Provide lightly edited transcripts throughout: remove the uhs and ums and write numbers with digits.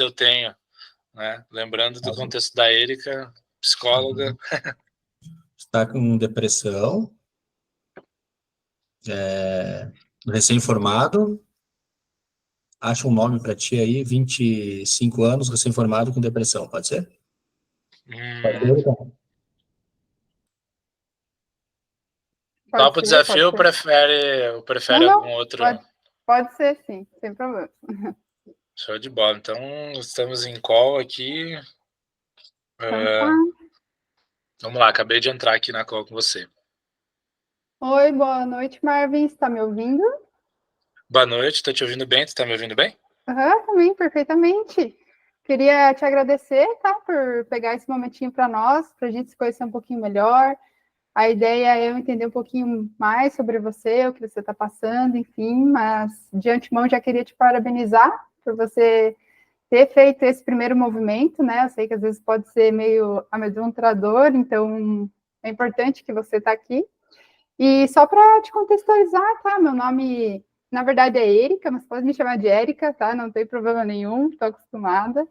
eu tenho, né? Lembrando do contexto da Érica, psicóloga. Está com depressão, recém-formado, acha um nome para ti aí, 25 anos, recém-formado com depressão, pode ser? Pode ser, então. Topa o desafio ou prefere algum outro? Pode ser sim, sem problema. Show de bola. Então, estamos em call aqui. Vamos lá, acabei de entrar aqui na call com você. Oi, boa noite, Marvin. Você está me ouvindo? Boa noite, estou te ouvindo bem. Tu está me ouvindo bem? Também, perfeitamente. Queria te agradecer, tá, por pegar esse momentinho para nós, para a gente se conhecer um pouquinho melhor. A ideia é eu entender um pouquinho mais sobre você, o que você está passando, enfim, mas de antemão já queria te parabenizar por você ter feito esse primeiro movimento, né? Eu sei que às vezes pode ser meio amedrontador, então é importante que você está aqui. E só para te contextualizar, tá? Meu nome, na verdade, é Érica, mas pode me chamar de Érica, tá? Não tem problema nenhum, estou acostumada.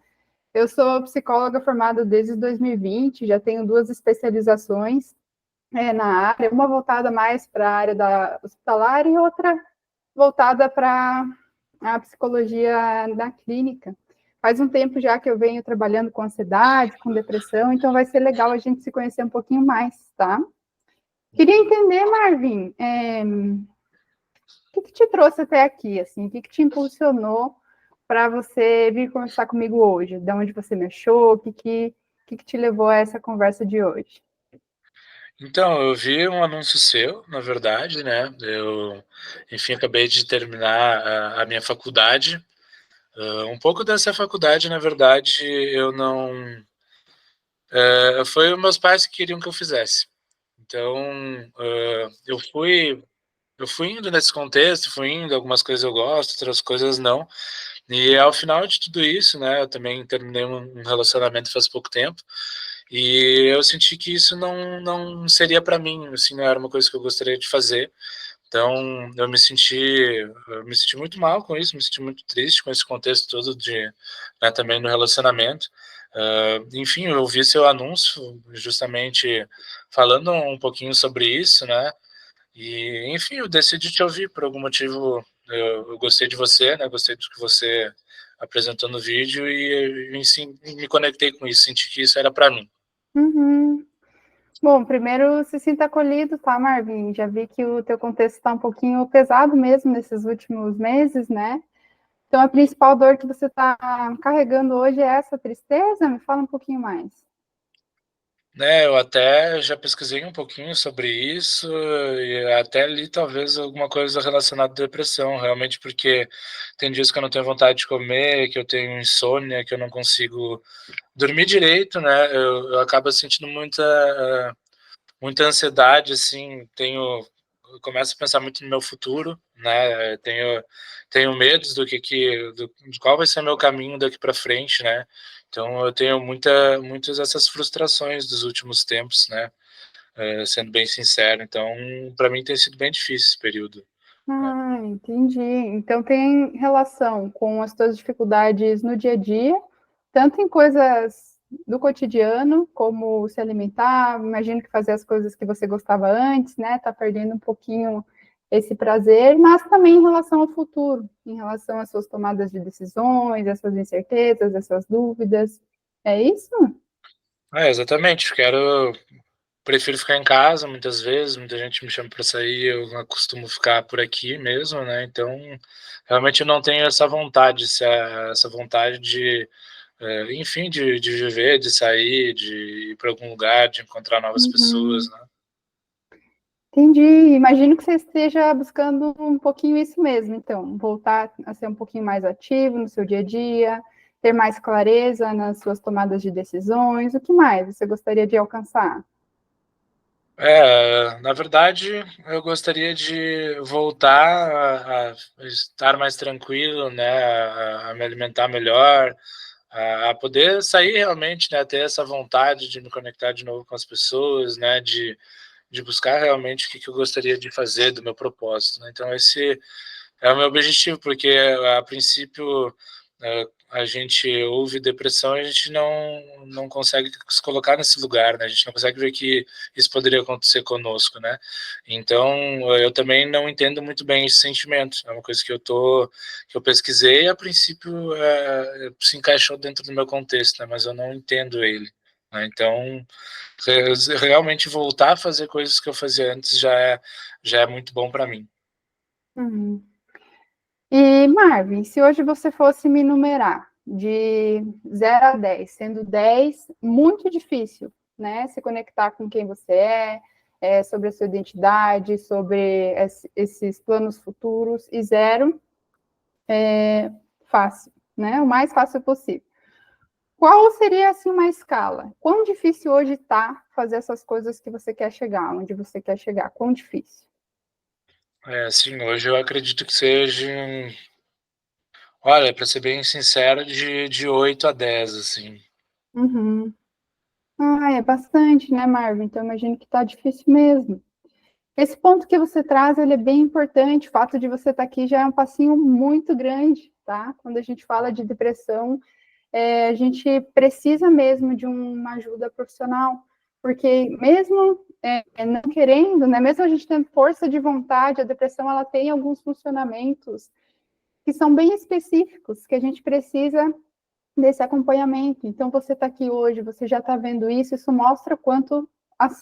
Eu sou psicóloga formada desde 2020, já tenho 2 especializações na área, uma voltada mais para a área da hospitalar e outra voltada para a psicologia da clínica. Faz um tempo já que eu venho trabalhando com ansiedade, com depressão, então vai ser legal a gente se conhecer um pouquinho mais, tá? Queria entender, Marvin, o que te trouxe até aqui, assim, o que te impulsionou para você vir conversar comigo hoje? De onde você me achou? O que te levou a essa conversa de hoje? Então, eu vi um anúncio seu, na verdade, né? Eu, enfim, acabei de terminar a minha faculdade. Um pouco dessa faculdade, na verdade, eu não... foi os meus pais que queriam que eu fizesse. Então, eu fui indo nesse contexto, fui indo, algumas coisas eu gosto, outras coisas não. E ao final de tudo isso, né, eu também terminei um relacionamento faz pouco tempo, e eu senti que isso não seria para mim, assim, não era uma coisa que eu gostaria de fazer. Então, eu me senti muito mal com isso, me senti muito triste com esse contexto todo né, também no relacionamento. Enfim, eu vi seu anúncio justamente falando um pouquinho sobre isso, né? E, enfim, eu decidi te ouvir por algum motivo. Eu gostei de você, né? Gostei do que você apresentou no vídeo e sim, me conectei com isso, senti que isso era para mim. Uhum. Bom, primeiro se sinta acolhido, tá, Marvin? Já vi que o teu contexto está um pouquinho pesado mesmo nesses últimos meses, né? Então, a principal dor que você está carregando hoje é essa tristeza? Me fala um pouquinho mais. Né, eu até já pesquisei um pouquinho sobre isso e até li talvez alguma coisa relacionada à depressão, realmente porque tem dias que eu não tenho vontade de comer, que eu tenho insônia, que eu não consigo dormir direito, né? Eu acabo sentindo muita ansiedade, assim, eu começo a pensar muito no meu futuro, né? Tenho medos de qual vai ser meu caminho daqui para frente, né? Então eu tenho muitas dessas frustrações dos últimos tempos, né? Sendo bem sincero, então para mim tem sido bem difícil esse período. Entendi. Então tem relação com as tuas dificuldades no dia a dia, tanto em coisas do cotidiano, como se alimentar, imagino que fazer as coisas que você gostava antes, né? Tá perdendo um pouquinho esse prazer, mas também em relação ao futuro, em relação às suas tomadas de decisões, às suas incertezas, às suas dúvidas. É isso? Exatamente. Prefiro ficar em casa muitas vezes, muita gente me chama para sair, eu não costumo ficar por aqui mesmo, né? Então, realmente eu não tenho essa vontade de, enfim, de viver, de sair, de ir para algum lugar, de encontrar novas pessoas, né? Entendi. Imagino que você esteja buscando um pouquinho isso mesmo, então, voltar a ser um pouquinho mais ativo no seu dia a dia, ter mais clareza nas suas tomadas de decisões. O que mais você gostaria de alcançar? Na verdade, eu gostaria de voltar a estar mais tranquilo, né? A me alimentar melhor, a poder sair realmente, né? Ter essa vontade de me conectar de novo com as pessoas, né? De buscar realmente o que eu gostaria de fazer, do meu propósito, né? Então, esse é o meu objetivo, porque a princípio, a gente ouve depressão, a gente não consegue se colocar nesse lugar, né? A gente não consegue ver que isso poderia acontecer conosco, né? Então, eu também não entendo muito bem esse sentimento. É uma coisa que eu pesquisei e, a princípio, se encaixou dentro do meu contexto, né? Mas eu não entendo ele, né? Então, realmente voltar a fazer coisas que eu fazia antes já é muito bom para mim. Uhum. E, Marvin, se hoje você fosse me numerar de 0 a 10, sendo 10 muito difícil, né? Se conectar com quem você sobre a sua identidade, sobre esses planos futuros, e 0 fácil, né? O mais fácil possível. Qual seria, assim, uma escala? Quão difícil hoje está fazer essas coisas que você quer chegar, onde você quer chegar? Quão difícil? Sim, hoje eu acredito que seja, olha, para ser bem sincero, de 8 a 10, assim. Uhum. É bastante, né, Marvin? Então, imagino que está difícil mesmo. Esse ponto que você traz, ele é bem importante. O fato de você estar aqui já é um passinho muito grande, tá? Quando a gente fala de depressão, a gente precisa mesmo de uma ajuda profissional, porque mesmo não querendo, né, mesmo a gente tendo força de vontade, a depressão, ela tem alguns funcionamentos que são bem específicos, que a gente precisa desse acompanhamento. Então, você está aqui hoje, você já está vendo isso mostra quanto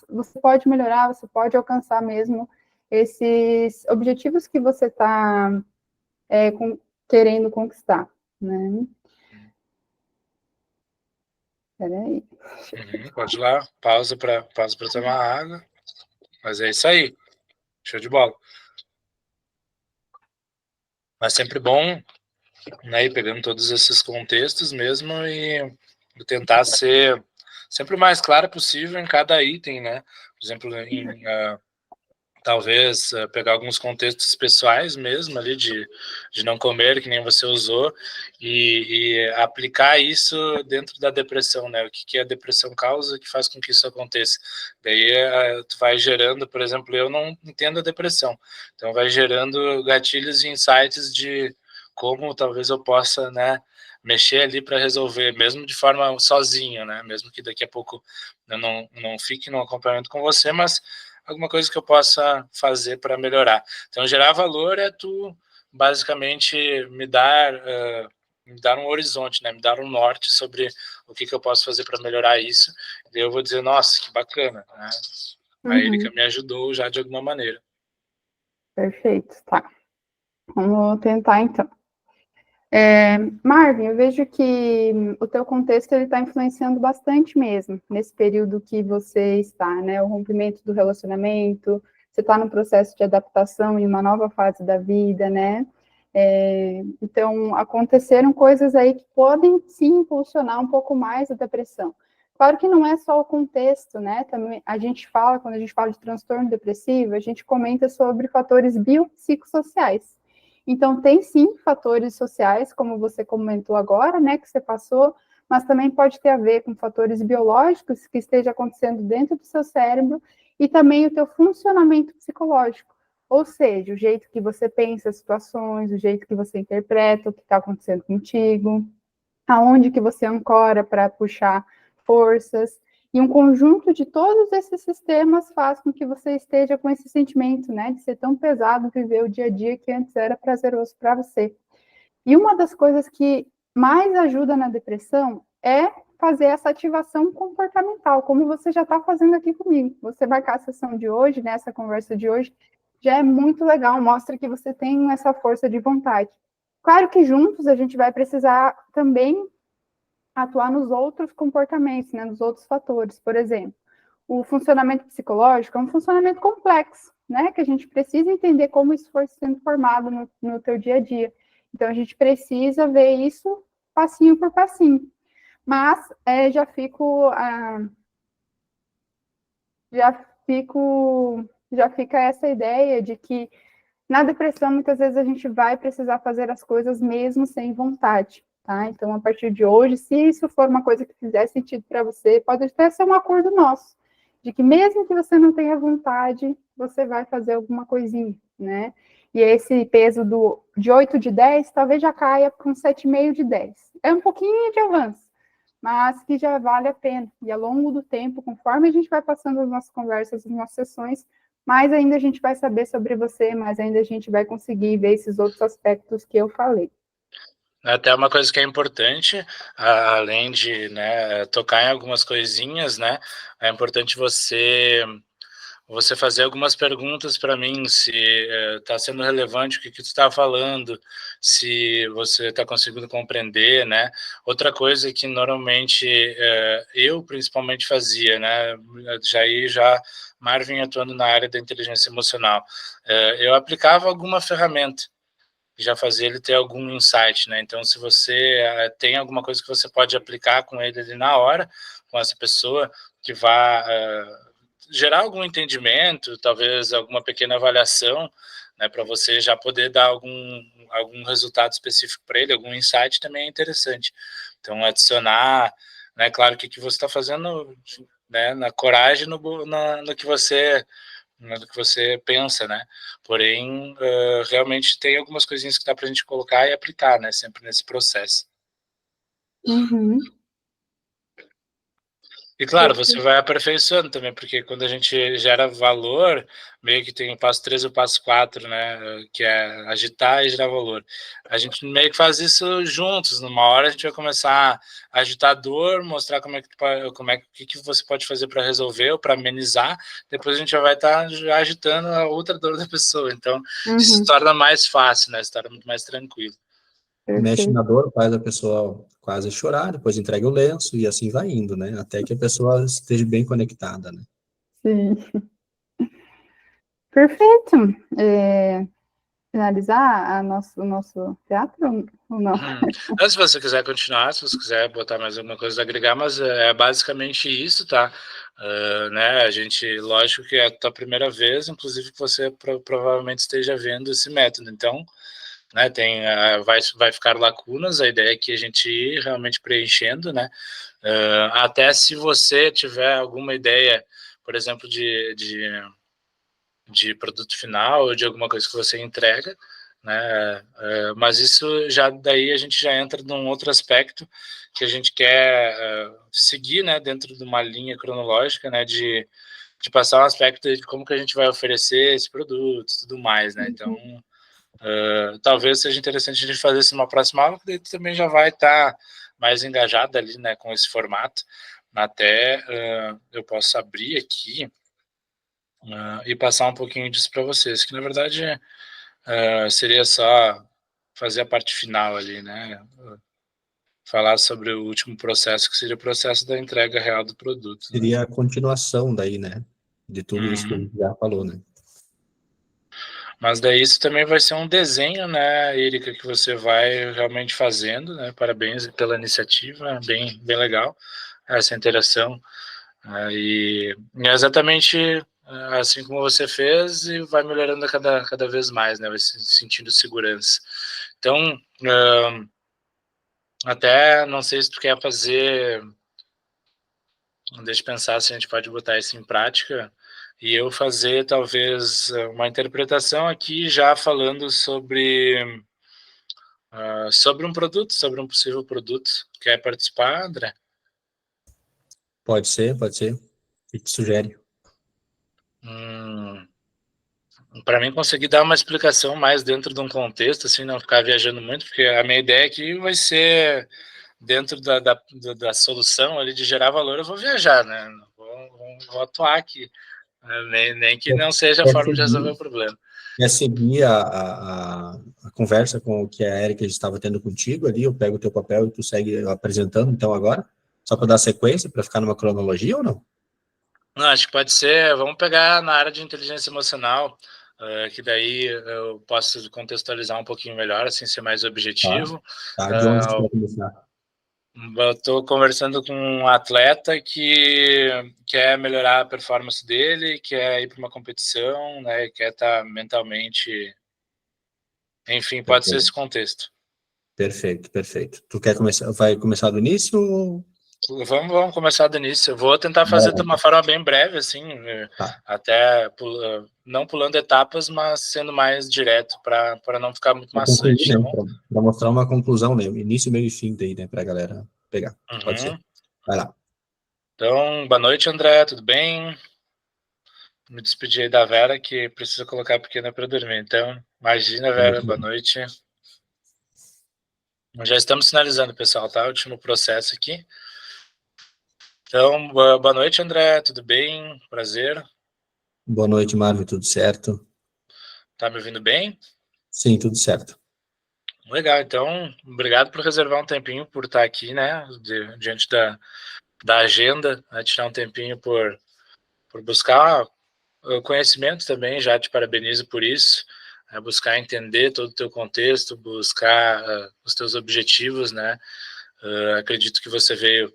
você pode melhorar, você pode alcançar mesmo esses objetivos que você está querendo conquistar, né? Peraí. Pode ir lá, pausa para tomar água, mas é isso aí, show de bola. Mas sempre bom, né, ir pegando todos esses contextos mesmo e tentar ser sempre o mais claro possível em cada item, né? Por exemplo, talvez pegar alguns contextos pessoais mesmo ali de não comer, que nem você usou, e aplicar isso dentro da depressão, né? O que a depressão causa que faz com que isso aconteça. Daí tu vai gerando, por exemplo, eu não entendo a depressão, então vai gerando gatilhos e insights de como talvez eu possa, né, mexer ali para resolver, mesmo de forma sozinha, né? Mesmo que daqui a pouco eu não fique no acompanhamento com você, mas alguma coisa que eu possa fazer para melhorar. Então, gerar valor é tu, basicamente, me dar um horizonte, né? Me dar um norte sobre o que eu posso fazer para melhorar isso. E eu vou dizer, nossa, que bacana, né? A Erika me ajudou já de alguma maneira. Perfeito, tá. Vamos tentar, então. Marvin, eu vejo que o teu contexto está influenciando bastante mesmo, nesse período que você está, né? O rompimento do relacionamento, você está no processo de adaptação em uma nova fase da vida, né? Então, aconteceram coisas aí que podem, sim, impulsionar um pouco mais a depressão. Claro que não é só o contexto, né? Também a gente fala, quando a gente fala de transtorno depressivo, a gente comenta sobre fatores biopsicossociais. Então, tem sim fatores sociais, como você comentou agora, né, que você passou, mas também pode ter a ver com fatores biológicos que esteja acontecendo dentro do seu cérebro e também o teu funcionamento psicológico, ou seja, o jeito que você pensa as situações, o jeito que você interpreta o que está acontecendo contigo, aonde que você ancora para puxar forças, e um conjunto de todos esses sistemas faz com que você esteja com esse sentimento, né, de ser tão pesado viver o dia a dia que antes era prazeroso para você. E uma das coisas que mais ajuda na depressão é fazer essa ativação comportamental, como você já está fazendo aqui comigo. Você marcar a sessão de hoje, né, essa conversa de hoje, já é muito legal, mostra que você tem essa força de vontade. Claro que juntos a gente vai precisar também atuar nos outros comportamentos, né, nos outros fatores. Por exemplo, o funcionamento psicológico é um funcionamento complexo, né, que a gente precisa entender como isso foi sendo formado no teu dia a dia. Então, a gente precisa ver isso passinho por passinho. Mas já fica essa ideia de que na depressão, muitas vezes a gente vai precisar fazer as coisas mesmo sem vontade, tá? Então, a partir de hoje, se isso for uma coisa que fizer sentido para você, pode até ser um acordo nosso, de que mesmo que você não tenha vontade, você vai fazer alguma coisinha, né? e esse peso de 8 de 10 talvez já caia para um 7,5 de 10. É um pouquinho de avanço, mas que já vale a pena. E ao longo do tempo, conforme a gente vai passando as nossas conversas, as nossas sessões, mais ainda a gente vai saber sobre você, mais ainda a gente vai conseguir ver esses outros aspectos que eu falei. Até uma coisa que é importante, além de, né, tocar em algumas coisinhas, né, é importante você fazer algumas perguntas para mim, se está sendo relevante o que tu está falando, se você está conseguindo compreender, né? Outra coisa que normalmente eu principalmente fazia, né? Já Marvin atuando na área da inteligência emocional, eu aplicava alguma ferramenta que já fazia ele ter algum insight, né? Então, se você tem alguma coisa que você pode aplicar com ele ali na hora, com essa pessoa, que vá gerar algum entendimento, talvez alguma pequena avaliação, né, para você já poder dar algum resultado específico para ele, algum insight também é interessante. Então, adicionar, né, claro que você está fazendo, né, na coragem, no que você pensa, né? Porém, realmente tem algumas coisinhas que dá para a gente colocar e aplicar, né? Sempre nesse processo. Uhum. E claro, você vai aperfeiçoando também, porque quando a gente gera valor, meio que tem o passo 3 e o passo 4, né? Que é agitar e gerar valor. A gente meio que faz isso juntos. Numa hora a gente vai começar a agitar a dor, mostrar o que você pode fazer para resolver ou para amenizar. Depois a gente já vai estar já agitando a outra dor da pessoa. Então, isso se torna mais fácil, né? Se torna muito mais tranquilo. Mexe na dor, faz a pessoa quase chorar, depois entrega o lenço e assim vai indo, né? Até que a pessoa esteja bem conectada, né? Sim. Perfeito. Finalizar o nosso teatro ou não? Se você quiser continuar, se você quiser botar mais alguma coisa a agregar, mas é basicamente isso, tá? Né, a gente, lógico que é a tua primeira vez, inclusive que você provavelmente esteja vendo esse método, então, né, vai ficar lacunas, a ideia é que a gente ir realmente preenchendo, né? Até se você tiver alguma ideia, por exemplo, de produto final ou de alguma coisa que você entrega, né? Mas isso daí a gente já entra num outro aspecto que a gente quer seguir, né? Dentro de uma linha cronológica, né? De passar um aspecto de como que a gente vai oferecer esse produto, tudo mais, né? Então, talvez seja interessante a gente fazer isso numa próxima aula, porque daí também já vai estar mais engajado ali, né? Com esse formato. Até eu posso abrir aqui e passar um pouquinho disso para vocês, que na verdade seria só fazer a parte final ali, né? Falar sobre o último processo, que seria o processo da entrega real do produto. Seria Né? a continuação daí, né? De tudo isso que a gente já falou, né? Mas daí isso também vai ser um desenho, né, Erika, que você vai realmente fazendo, né? Parabéns pela iniciativa, bem legal essa interação. E é exatamente assim como você fez e vai melhorando cada vez mais, né? Vai se sentindo segurança. Então, até não sei se tu quer fazer, deixa eu pensar se a gente pode botar isso em prática e eu fazer talvez uma interpretação aqui já falando sobre um produto, sobre um possível produto. Quer participar, André? Pode ser, pode ser. O que tu sugere? Para mim, conseguir dar uma explicação mais dentro de um contexto, assim, não ficar viajando muito, porque a minha ideia aqui vai ser dentro da solução ali de gerar valor, eu vou viajar, né? Vou atuar aqui, nem que não seja a forma de resolver o problema. Quer seguir a conversa com o que a Erika estava tendo contigo ali? Eu pego o teu papel e tu segue apresentando, então, agora? Só para dar sequência, para ficar numa cronologia ou não? Não, acho que pode ser, vamos pegar na área de inteligência emocional, que daí eu posso contextualizar um pouquinho melhor, assim, ser mais objetivo. Tá. De onde tu vai começar? Eu estou conversando com um atleta que quer melhorar a performance dele, quer ir para uma competição, né, quer estar mentalmente... Enfim, pode ser esse contexto. Perfeito, perfeito. Tu quer começar? Vai começar do início? Vamos começar do início. Eu vou tentar fazer de uma forma bem breve, assim, Tá. até não pulando etapas, mas sendo mais direto, para não ficar muito Pra concluir, maçante, tá né? bom? Para mostrar uma conclusão, né? Início, meio e fim daí, né? Para a galera pegar. Pode ser. Uhum. Vai lá. Então, boa noite, André, tudo bem? Me despedi aí da Vera, que precisa colocar a pequena para dormir. Então, imagina, Vera, boa noite. Já estamos finalizando, pessoal, tá? Último processo aqui. Então, boa noite, André, tudo bem? Prazer. Boa noite, Marvin, tudo certo? Tá me ouvindo bem? Sim, tudo certo. Legal, então, obrigado por reservar um tempinho por estar aqui, né, diante da agenda, né, tirar um tempinho por buscar conhecimento também, já te parabenizo por isso, buscar entender todo o teu contexto, buscar os teus objetivos, né, acredito que você veio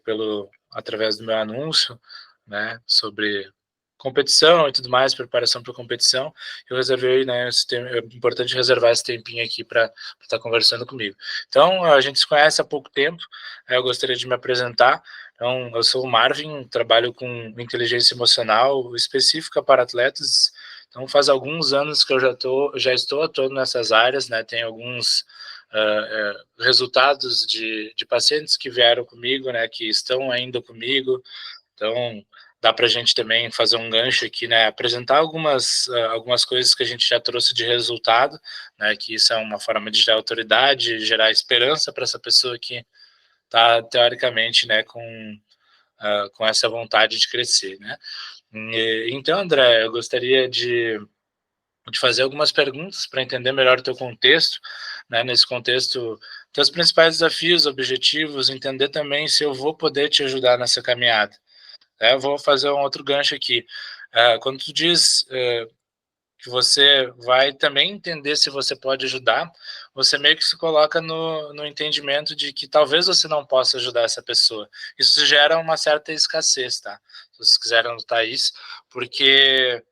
através do meu anúncio, né, sobre competição e tudo mais, preparação para competição, eu reservei, né, é importante reservar esse tempinho aqui para estar conversando comigo. Então, a gente se conhece há pouco tempo, eu gostaria de me apresentar. Então, eu sou o Marvin, trabalho com inteligência emocional específica para atletas. Então, faz alguns anos que eu já estou atuando nessas áreas, né, tem alguns resultados de pacientes que vieram comigo, né, que estão ainda comigo. Então, dá para a gente também fazer um gancho aqui, né, apresentar algumas coisas que a gente já trouxe de resultado, né, que isso é uma forma de gerar autoridade, gerar esperança para essa pessoa que está, teoricamente, né, com essa vontade de crescer, né. Então, André, eu gostaria de fazer algumas perguntas para entender melhor o teu contexto, né, nesse contexto, teus principais desafios, objetivos, entender também se eu vou poder te ajudar nessa caminhada. Eu vou fazer um outro gancho aqui. Quando tu diz que você vai também entender se você pode ajudar, você meio que se coloca no entendimento de que talvez você não possa ajudar essa pessoa. Isso gera uma certa escassez, tá? Se vocês quiserem anotar isso, porque,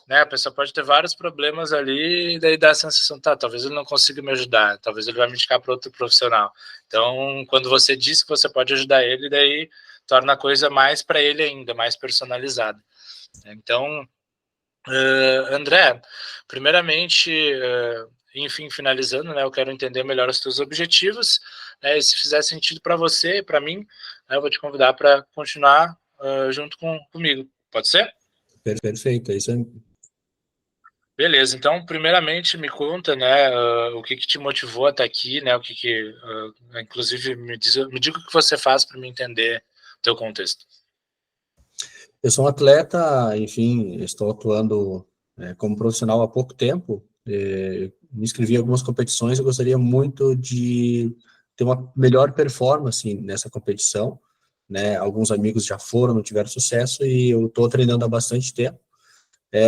né, a pessoa pode ter vários problemas ali e daí dá a sensação, tá, talvez ele não consiga me ajudar, talvez ele vai me indicar para outro profissional. Então, quando você diz que você pode ajudar ele, daí torna a coisa mais para ele ainda, mais personalizada. Então, André, primeiramente, enfim, finalizando, né, eu quero entender melhor os teus objetivos, né, e se fizer sentido para você e para mim, né, eu vou te convidar para continuar junto comigo. Pode ser? Perfeito, é isso aí. Beleza, então, primeiramente, me conta, né, o que te motivou a estar aqui, né, inclusive, me diga o que você faz para me entender o teu contexto. Eu sou um atleta, enfim, estou atuando como profissional há pouco tempo, me inscrevi em algumas competições, eu gostaria muito de ter uma melhor performance nessa competição, né, alguns amigos já foram, não tiveram sucesso, e eu estou treinando há bastante tempo.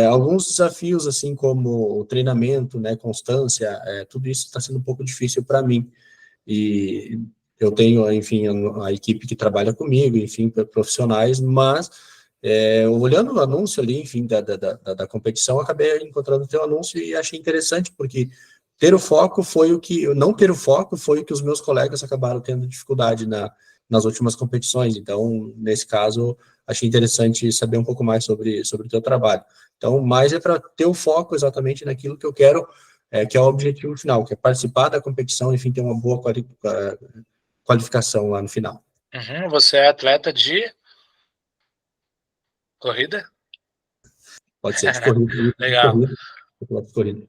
Alguns desafios, assim como o treinamento, né, constância, tudo isso está sendo um pouco difícil para mim, e eu tenho, enfim, a equipe que trabalha comigo, enfim, profissionais, mas olhando o anúncio ali, enfim, da competição, acabei encontrando o teu anúncio e achei interessante, porque não ter o foco foi o que os meus colegas acabaram tendo dificuldade nas últimas competições. Então, nesse caso, achei interessante saber um pouco mais sobre o teu trabalho. Então, mais é para ter o foco exatamente naquilo que eu quero, que é o objetivo final, que é participar da competição, enfim, ter uma boa qualificação lá no final. Uhum, você é atleta de corrida? Pode ser de corrida. Legal. De corrida.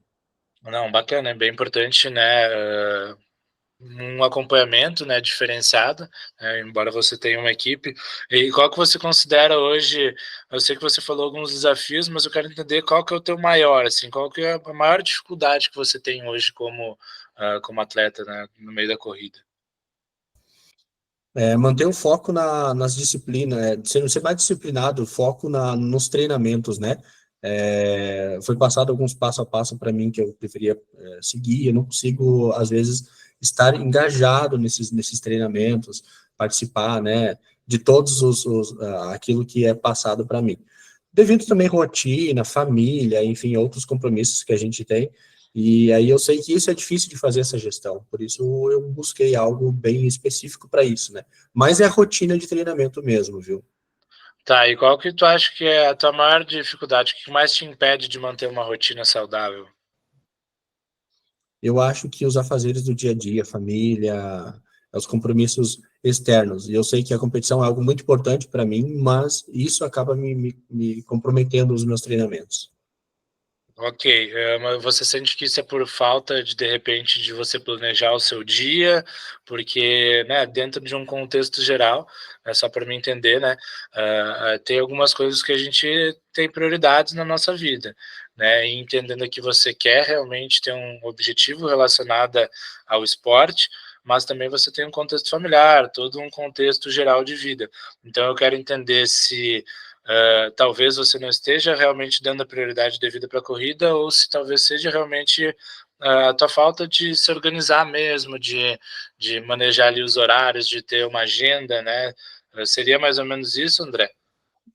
Não, bacana, é bem importante, né, um acompanhamento, né, diferenciado, né, embora você tenha uma equipe. E qual que você considera hoje, eu sei que você falou alguns desafios, mas eu quero entender qual que é o teu maior, assim, qual que é a maior dificuldade que você tem hoje como atleta, né, no meio da corrida? Manter o foco nas disciplinas, ser mais disciplinado, foco nos treinamentos, né? Foi passado alguns passo a passo para mim que eu deveria seguir, eu não consigo, às vezes, estar engajado nesses treinamentos, participar, né, de todos aquilo que é passado para mim. Devido também rotina, família, enfim, outros compromissos que a gente tem, E aí eu sei que isso é difícil de fazer essa gestão, por isso eu busquei algo bem específico para isso, né? Mas é a rotina de treinamento mesmo, viu? Tá, e qual que tu acha que é a tua maior dificuldade? O que mais te impede de manter uma rotina saudável? Eu acho que os afazeres do dia a dia, família, os compromissos externos. E eu sei que a competição é algo muito importante para mim, mas isso acaba me comprometendo os meus treinamentos. Ok, mas você sente que isso é por falta de repente, de você planejar o seu dia, porque, né, dentro de um contexto geral, é só para mim entender, né, tem algumas coisas que a gente tem prioridades na nossa vida, né, e entendendo que você quer realmente ter um objetivo relacionado ao esporte, mas também você tem um contexto familiar, todo um contexto geral de vida. Então eu quero entender se talvez você não esteja realmente dando a prioridade devida para a corrida, ou se talvez seja realmente a tua falta de se organizar mesmo, de manejar ali os horários, de ter uma agenda, né? Seria mais ou menos isso, André?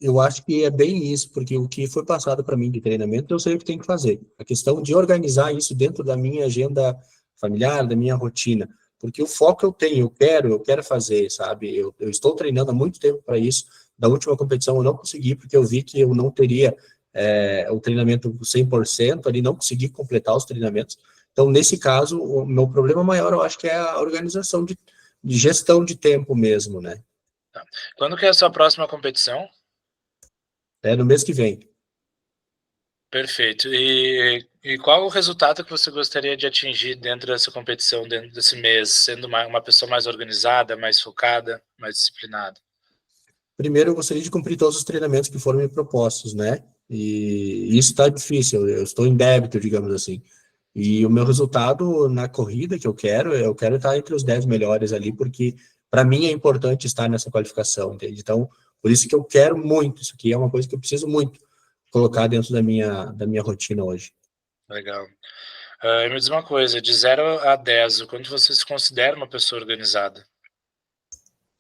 Eu acho que é bem isso, porque o que foi passado para mim de treinamento, eu sei o que tem que fazer. A questão de organizar isso dentro da minha agenda familiar, da minha rotina, porque o foco eu tenho, eu quero fazer, sabe? Eu estou treinando há muito tempo para isso. Da última competição eu não consegui, porque eu vi que eu não teria o treinamento 100% ali, não consegui completar os treinamentos. Então, nesse caso, o meu problema maior, eu acho que é a organização de gestão de tempo mesmo, né? Tá. Quando que é a sua próxima competição? É no mês que vem. Perfeito. E qual o resultado que você gostaria de atingir dentro dessa competição, dentro desse mês, sendo uma pessoa mais organizada, mais focada, mais disciplinada? Primeiro, eu gostaria de cumprir todos os treinamentos que foram me propostos, né? E isso está difícil, eu estou em débito, digamos assim. E o meu resultado na corrida que eu quero estar entre os 10 melhores ali, porque para mim é importante estar nessa qualificação, entende? Então, por isso que eu quero muito, isso aqui é uma coisa que eu preciso muito colocar dentro da minha rotina hoje. Legal. E me diz uma coisa, de 0 a 10, o quanto você se considera uma pessoa organizada?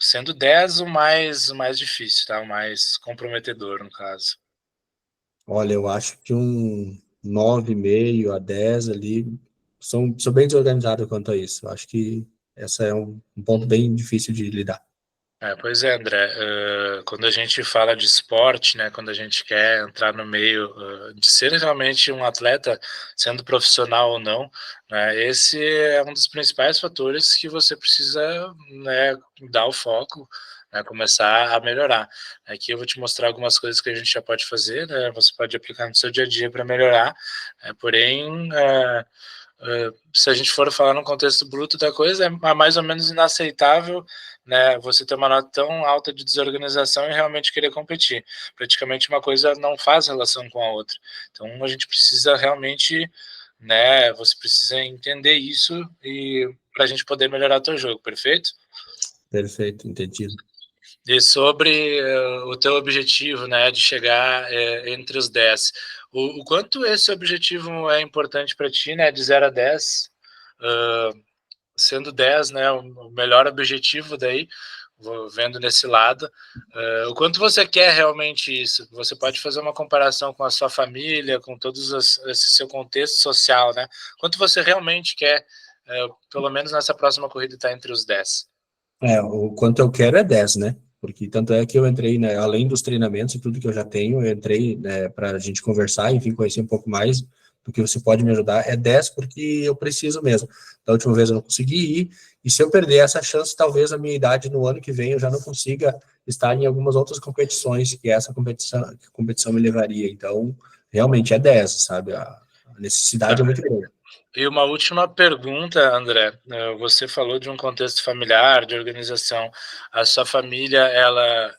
Sendo 10 o mais difícil, tá? O mais comprometedor, no caso. Olha, eu acho que um 9,5 a 10 ali, sou bem desorganizado quanto a isso. Eu acho que essa é um ponto bem difícil de lidar. Pois é, André, quando a gente fala de esporte, né, quando a gente quer entrar no meio de ser realmente um atleta, sendo profissional ou não, né, esse é um dos principais fatores que você precisa, né, dar o foco, né, começar a melhorar. Aqui eu vou te mostrar algumas coisas que a gente já pode fazer, né, você pode aplicar no seu dia a dia para melhorar, porém, se a gente for falar no contexto bruto da coisa, é mais ou menos inaceitável, né, você ter uma nota tão alta de desorganização e realmente querer competir. Praticamente uma coisa não faz relação com a outra. Então a gente precisa realmente, né, você precisa entender isso e para a gente poder melhorar o teu jogo, perfeito? Perfeito, entendido. E sobre o teu objetivo, né, de chegar entre os 10, o quanto esse objetivo é importante para ti, né, de 0 a 10, sendo 10, né, o melhor objetivo daí, vendo nesse lado, o quanto você quer realmente isso? Você pode fazer uma comparação com a sua família, com todos esse seu contexto social, né? Quanto você realmente quer, pelo menos nessa próxima corrida, estar entre os 10? O quanto eu quero é 10, né? Porque tanto é que eu entrei, né, além dos treinamentos e tudo que eu já tenho, eu entrei, né, para a gente conversar, enfim, conhecer um pouco mais do que você pode me ajudar, é 10 porque eu preciso mesmo. Da última vez eu não consegui ir, e se eu perder essa chance, talvez a minha idade no ano que vem eu já não consiga estar em algumas outras competições que essa competição me levaria. Então, realmente é 10, sabe? A necessidade é muito grande. E uma última pergunta, André. Você falou de um contexto familiar, de organização. A sua família, ela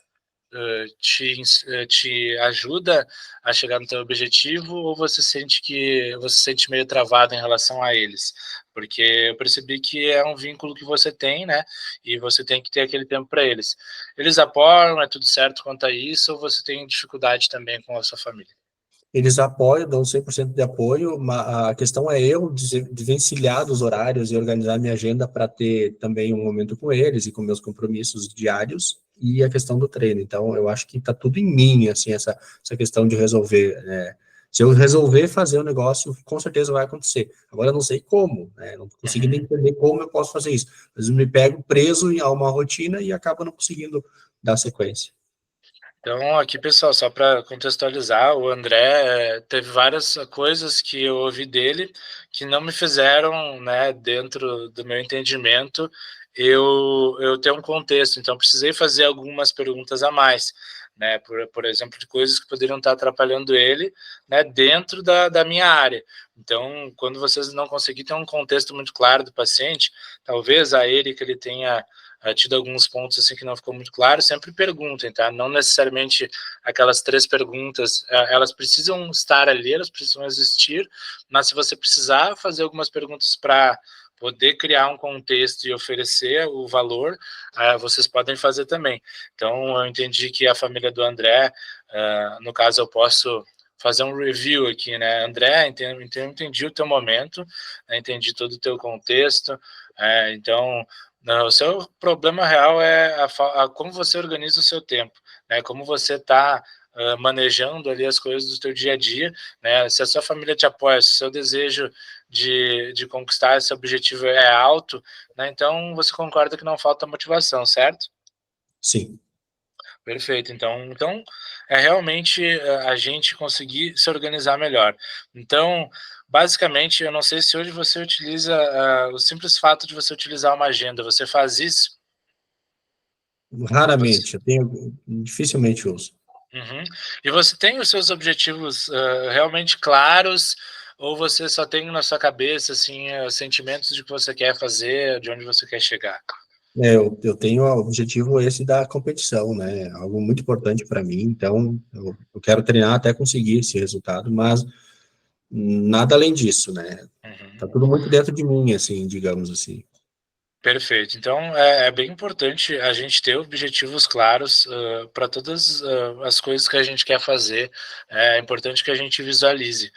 te ajuda a chegar no teu objetivo, ou você sente meio travado em relação a eles? Porque eu percebi que é um vínculo que você tem, né? E você tem que ter aquele tempo para eles. Eles apoiam, é tudo certo quanto a isso, ou você tem dificuldade também com a sua família? Eles apoiam, dão 100% de apoio, mas a questão é eu desvencilhar dos horários e organizar minha agenda para ter também um momento com eles e com meus compromissos diários e a questão do treino. Então, eu acho que está tudo em mim, assim, essa questão de resolver, né, Se eu resolver fazer o negócio, com certeza vai acontecer. Agora eu não sei como, né? Não consigo nem entender como eu posso fazer isso. Mas eu me pego preso a uma rotina e acabo não conseguindo dar sequência. Então, aqui, pessoal, só para contextualizar, o André teve várias coisas que eu ouvi dele que não me fizeram, né, dentro do meu entendimento, eu ter um contexto. Então, precisei fazer algumas perguntas a mais, né, por exemplo, de coisas que poderiam estar atrapalhando ele, né, dentro da minha área. Então, quando vocês não conseguirem ter um contexto muito claro do paciente, talvez a ele que ele tenha tido alguns pontos assim que não ficou muito claro, sempre perguntem, tá? Não necessariamente aquelas 3 perguntas, elas precisam estar ali, elas precisam existir, mas se você precisar fazer algumas perguntas para poder criar um contexto e oferecer o valor, vocês podem fazer também. Então, eu entendi que a família do André, no caso, eu posso fazer um review aqui, né? André, entendi o teu momento, né? Entendi todo o teu contexto, então, não, o seu problema real é como você organiza o seu tempo, né? Como você está manejando ali as coisas do seu dia a dia, né? Se a sua família te apoia, se o seu desejo de conquistar esse objetivo é alto, né? Então você concorda que não falta motivação, certo? Sim. Perfeito. Então é realmente a gente conseguir se organizar melhor. Então, basicamente, eu não sei se hoje você utiliza o simples fato de você utilizar uma agenda. Você faz isso? Raramente, dificilmente uso. Uhum. E você tem os seus objetivos realmente claros, ou você só tem na sua cabeça assim sentimentos de que você quer fazer, de onde você quer chegar? Eu tenho o objetivo esse da competição, né? Algo muito importante para mim, então eu quero treinar até conseguir esse resultado, mas nada além disso, né? Uhum. Tá tudo muito dentro de mim, assim, digamos assim. Perfeito. Então, é bem importante a gente ter objetivos claros para todas as coisas que a gente quer fazer. É importante que a gente visualize.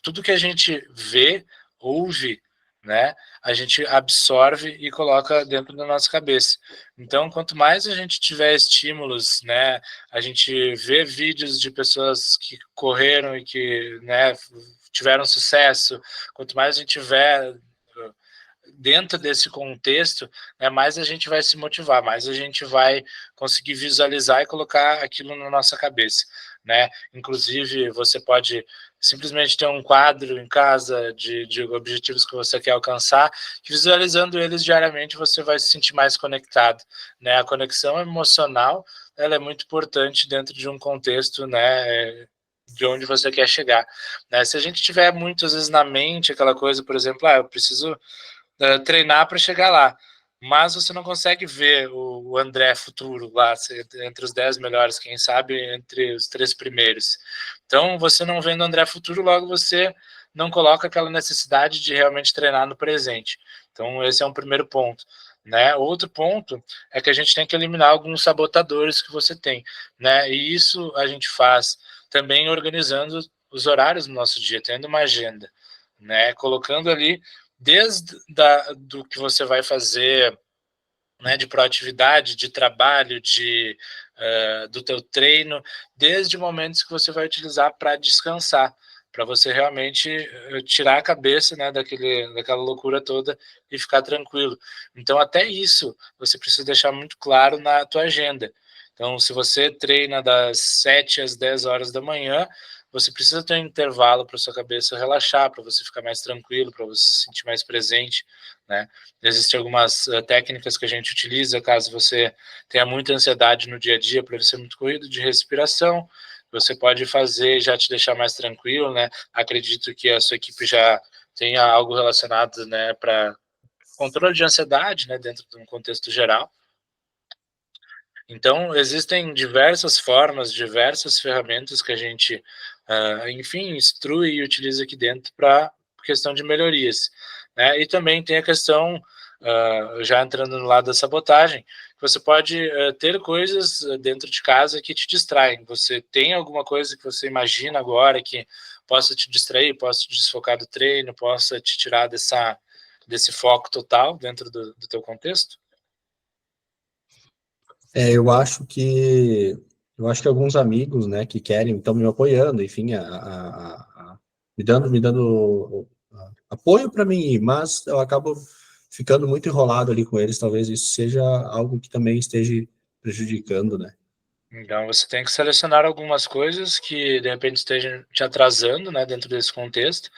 Tudo que a gente vê, ouve, né, a gente absorve e coloca dentro da nossa cabeça. Então, quanto mais a gente tiver estímulos, né, a gente vê vídeos de pessoas que correram e que, né, tiveram sucesso, quanto mais a gente tiver dentro desse contexto, né, mais a gente vai se motivar, mais a gente vai conseguir visualizar e colocar aquilo na nossa cabeça, né? Inclusive, você pode simplesmente ter um quadro em casa de objetivos que você quer alcançar, que visualizando eles diariamente você vai se sentir mais conectado, né? A conexão emocional, ela é muito importante dentro de um contexto, né, de onde você quer chegar, né? Se a gente tiver muitas vezes na mente aquela coisa, por exemplo, eu preciso treinar para chegar lá. Mas você não consegue ver o André futuro lá, entre os 10 melhores, quem sabe entre os 3 primeiros. Então, você não vendo o André futuro, logo você não coloca aquela necessidade de realmente treinar no presente. Então, esse é um primeiro ponto. Né? Outro ponto é que a gente tem que eliminar alguns sabotadores que você tem. Né? E isso a gente faz também organizando os horários do nosso dia, tendo uma agenda. Né? Colocando ali desde do que você vai fazer, né, de proatividade, de trabalho, do teu treino, desde momentos que você vai utilizar para descansar, para você realmente tirar a cabeça, né, daquela loucura toda e ficar tranquilo. Então, até isso, você precisa deixar muito claro na tua agenda. Então, se você treina das 7 às 10 horas da manhã, você precisa ter um intervalo para sua cabeça relaxar, para você ficar mais tranquilo, para você se sentir mais presente, né? Existem algumas técnicas que a gente utiliza caso você tenha muita ansiedade no dia a dia, por ele ser muito corrido, de respiração. Você pode fazer já te deixar mais tranquilo, né? Acredito que a sua equipe já tenha algo relacionado, né, para controle de ansiedade, né, dentro de um contexto geral. Então, existem diversas formas, diversas ferramentas que a gente, enfim, instrui e utiliza aqui dentro para questão de melhorias. Né? E também tem a questão, já entrando no lado da sabotagem, que você pode ter coisas dentro de casa que te distraem. Você tem alguma coisa que você imagina agora que possa te distrair, possa te desfocar do treino, possa te tirar desse foco total dentro do teu contexto? Eu acho que eu acho que alguns amigos, né, que querem, estão me apoiando, enfim, me dando apoio para mim, mas eu acabo ficando muito enrolado ali com eles, talvez isso seja algo que também esteja prejudicando, né? Então você tem que selecionar algumas coisas que de repente estejam te atrasando, né, dentro desse contexto,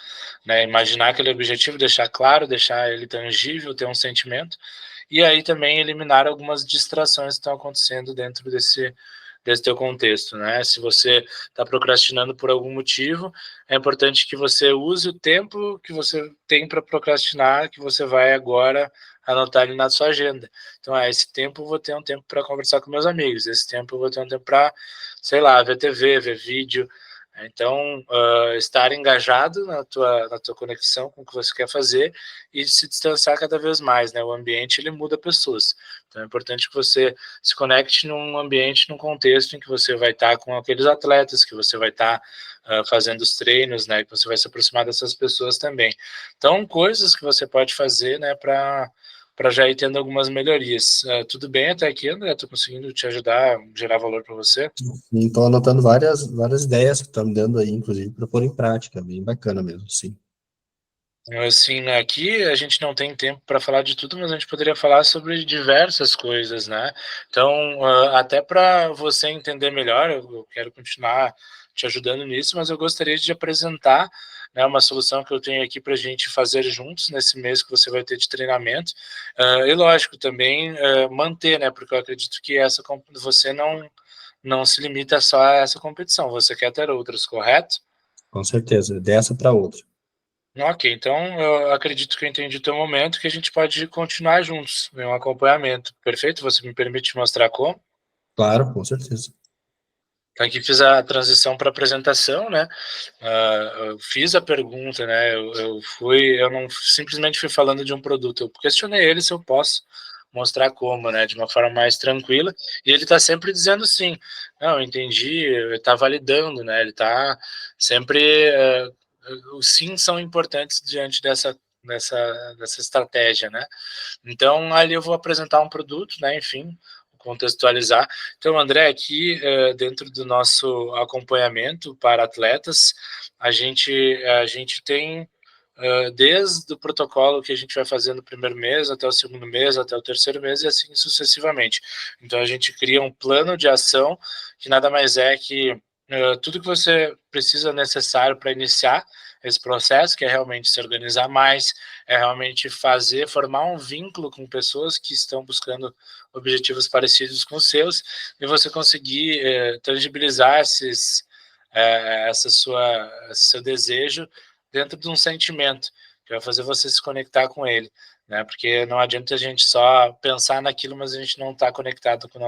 né, imaginar aquele objetivo, deixar claro, deixar ele tangível, ter um sentimento, e aí também eliminar algumas distrações que estão acontecendo dentro desse teu contexto, né? Se você está procrastinando por algum motivo, é importante que você use o tempo que você tem para procrastinar, que você vai agora anotar ele na sua agenda. Então, esse tempo eu vou ter um tempo para conversar com meus amigos, esse tempo eu vou ter um tempo para, sei lá, ver TV, ver vídeo. Então, estar engajado na tua conexão com o que você quer fazer e se distanciar cada vez mais, né? O ambiente, ele muda pessoas. Então, é importante que você se conecte num ambiente, num contexto em que você vai estar com aqueles atletas, que você vai estar fazendo os treinos, né? Que você vai se aproximar dessas pessoas também. Então, coisas que você pode fazer, né? Para já ir tendo algumas melhorias. Tudo bem até aqui, André? Estou conseguindo te ajudar, gerar valor para você? Estou anotando várias ideias que estão me dando aí, inclusive, para pôr em prática, bem bacana mesmo, sim. Assim, né, aqui a gente não tem tempo para falar de tudo, mas a gente poderia falar sobre diversas coisas, né? Então, até para você entender melhor, eu quero continuar te ajudando nisso, mas eu gostaria de apresentar, né, uma solução que eu tenho aqui para a gente fazer juntos nesse mês que você vai ter de treinamento. E lógico, também manter, né? Porque eu acredito que você não se limita só a essa competição, você quer ter outras, correto? Com certeza, dessa para outra. Ok, então eu acredito que eu entendi o teu momento, que a gente pode continuar juntos em um acompanhamento. Perfeito? Você me permite mostrar como? Claro, com certeza. Então, aqui fiz a transição para apresentação, né? Eu fiz a pergunta, né? Eu não simplesmente fui falando de um produto, eu questionei ele se eu posso mostrar como, né? De uma forma mais tranquila, e ele está sempre dizendo sim. Não, eu entendi, ele está validando, né? Ele está sempre. Os sim são importantes diante dessa estratégia, né? Então, ali eu vou apresentar um produto, né? Enfim, contextualizar. Então, André, aqui dentro do nosso acompanhamento para atletas, a gente tem desde o protocolo que a gente vai fazer no primeiro mês, até o segundo mês, até o terceiro mês, e assim sucessivamente. Então, a gente cria um plano de ação, que nada mais é que tudo que você precisa necessário para iniciar esse processo, que é realmente se organizar mais, é realmente formar um vínculo com pessoas que estão buscando objetivos parecidos com os seus, e você conseguir tangibilizar esse seu desejo dentro de um sentimento, que vai fazer você se conectar com ele, né? Porque não adianta a gente só pensar naquilo, mas a gente não está conectado com o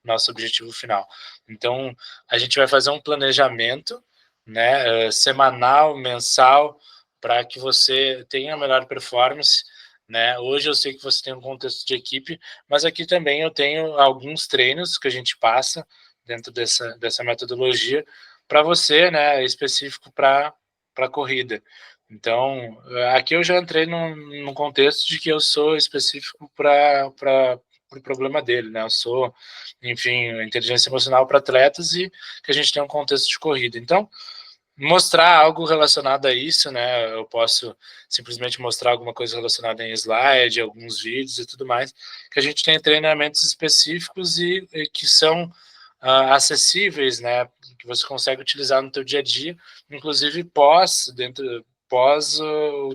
nosso objetivo final. Então, a gente vai fazer um planejamento, né, semanal, mensal, para que você tenha a melhor performance, né? Hoje eu sei que você tem um contexto de equipe, mas aqui também eu tenho alguns treinos que a gente passa dentro dessa metodologia para você, né, específico para corrida. Então, aqui eu já entrei num contexto de que eu sou específico para o problema dele, né? Eu sou, enfim, inteligência emocional para atletas e que a gente tem um contexto de corrida. Então, mostrar algo relacionado a isso, né? Eu posso simplesmente mostrar alguma coisa relacionada em slide, alguns vídeos e tudo mais, que a gente tem treinamentos específicos e que são acessíveis, né? Que você consegue utilizar no teu dia a dia, inclusive pós o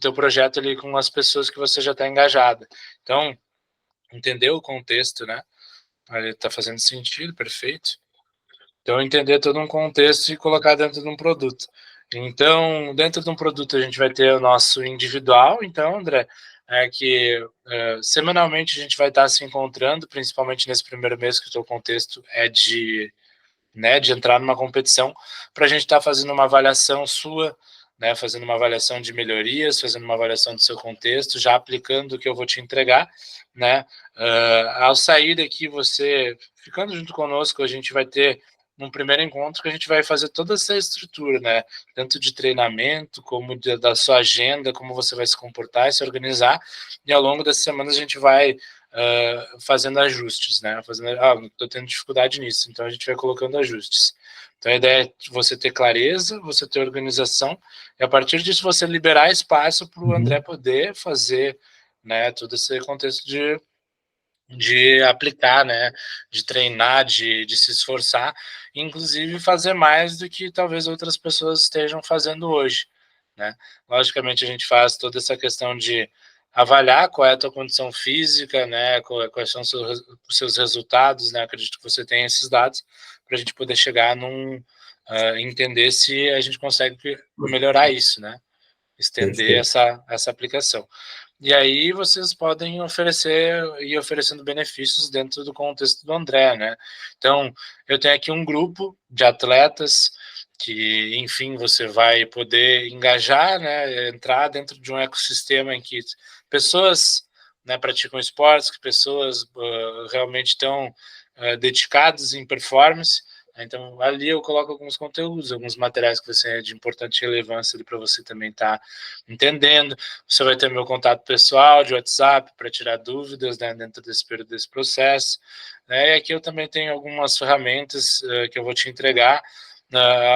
teu projeto ali com as pessoas que você já está engajada. Então, entender o contexto, né? Ele está fazendo sentido, perfeito. Então, entender todo um contexto e colocar dentro de um produto. Então, dentro de um produto, a gente vai ter o nosso individual. Então, André, que semanalmente a gente vai estar se encontrando, principalmente nesse primeiro mês, que o teu contexto é de entrar numa competição, para a gente estar fazendo uma avaliação sua, né, fazendo uma avaliação de melhorias, fazendo uma avaliação do seu contexto, já aplicando o que eu vou te entregar, né? Ao sair daqui, você ficando junto conosco, a gente vai ter num primeiro encontro que a gente vai fazer toda essa estrutura, né? Tanto de treinamento, como da sua agenda, como você vai se comportar e se organizar. E ao longo dessas semanas a gente vai fazendo ajustes, né? Estou tendo dificuldade nisso, então a gente vai colocando ajustes. Então a ideia é você ter clareza, você ter organização, e a partir disso você liberar espaço para o André poder fazer, né, todo esse contexto de aplicar, né, de treinar, de se esforçar, inclusive fazer mais do que talvez outras pessoas estejam fazendo hoje, né? Logicamente a gente faz toda essa questão de avaliar qual é a tua condição física, né, quais são os seus resultados, né? Acredito que você tem esses dados para a gente poder chegar entender se a gente consegue melhorar isso, né? Estender essa aplicação. E aí vocês podem ir oferecendo benefícios dentro do contexto do André, né? Então, eu tenho aqui um grupo de atletas que, enfim, você vai poder engajar, né? Entrar dentro de um ecossistema em que pessoas, né, praticam esportes, que pessoas realmente estão dedicadas em performance. Então, ali eu coloco alguns conteúdos, alguns materiais que você é de importante relevância para você também estar entendendo. Você vai ter meu contato pessoal de WhatsApp para tirar dúvidas, né, dentro desse período desse processo. Né, e aqui eu também tenho algumas ferramentas que eu vou te entregar.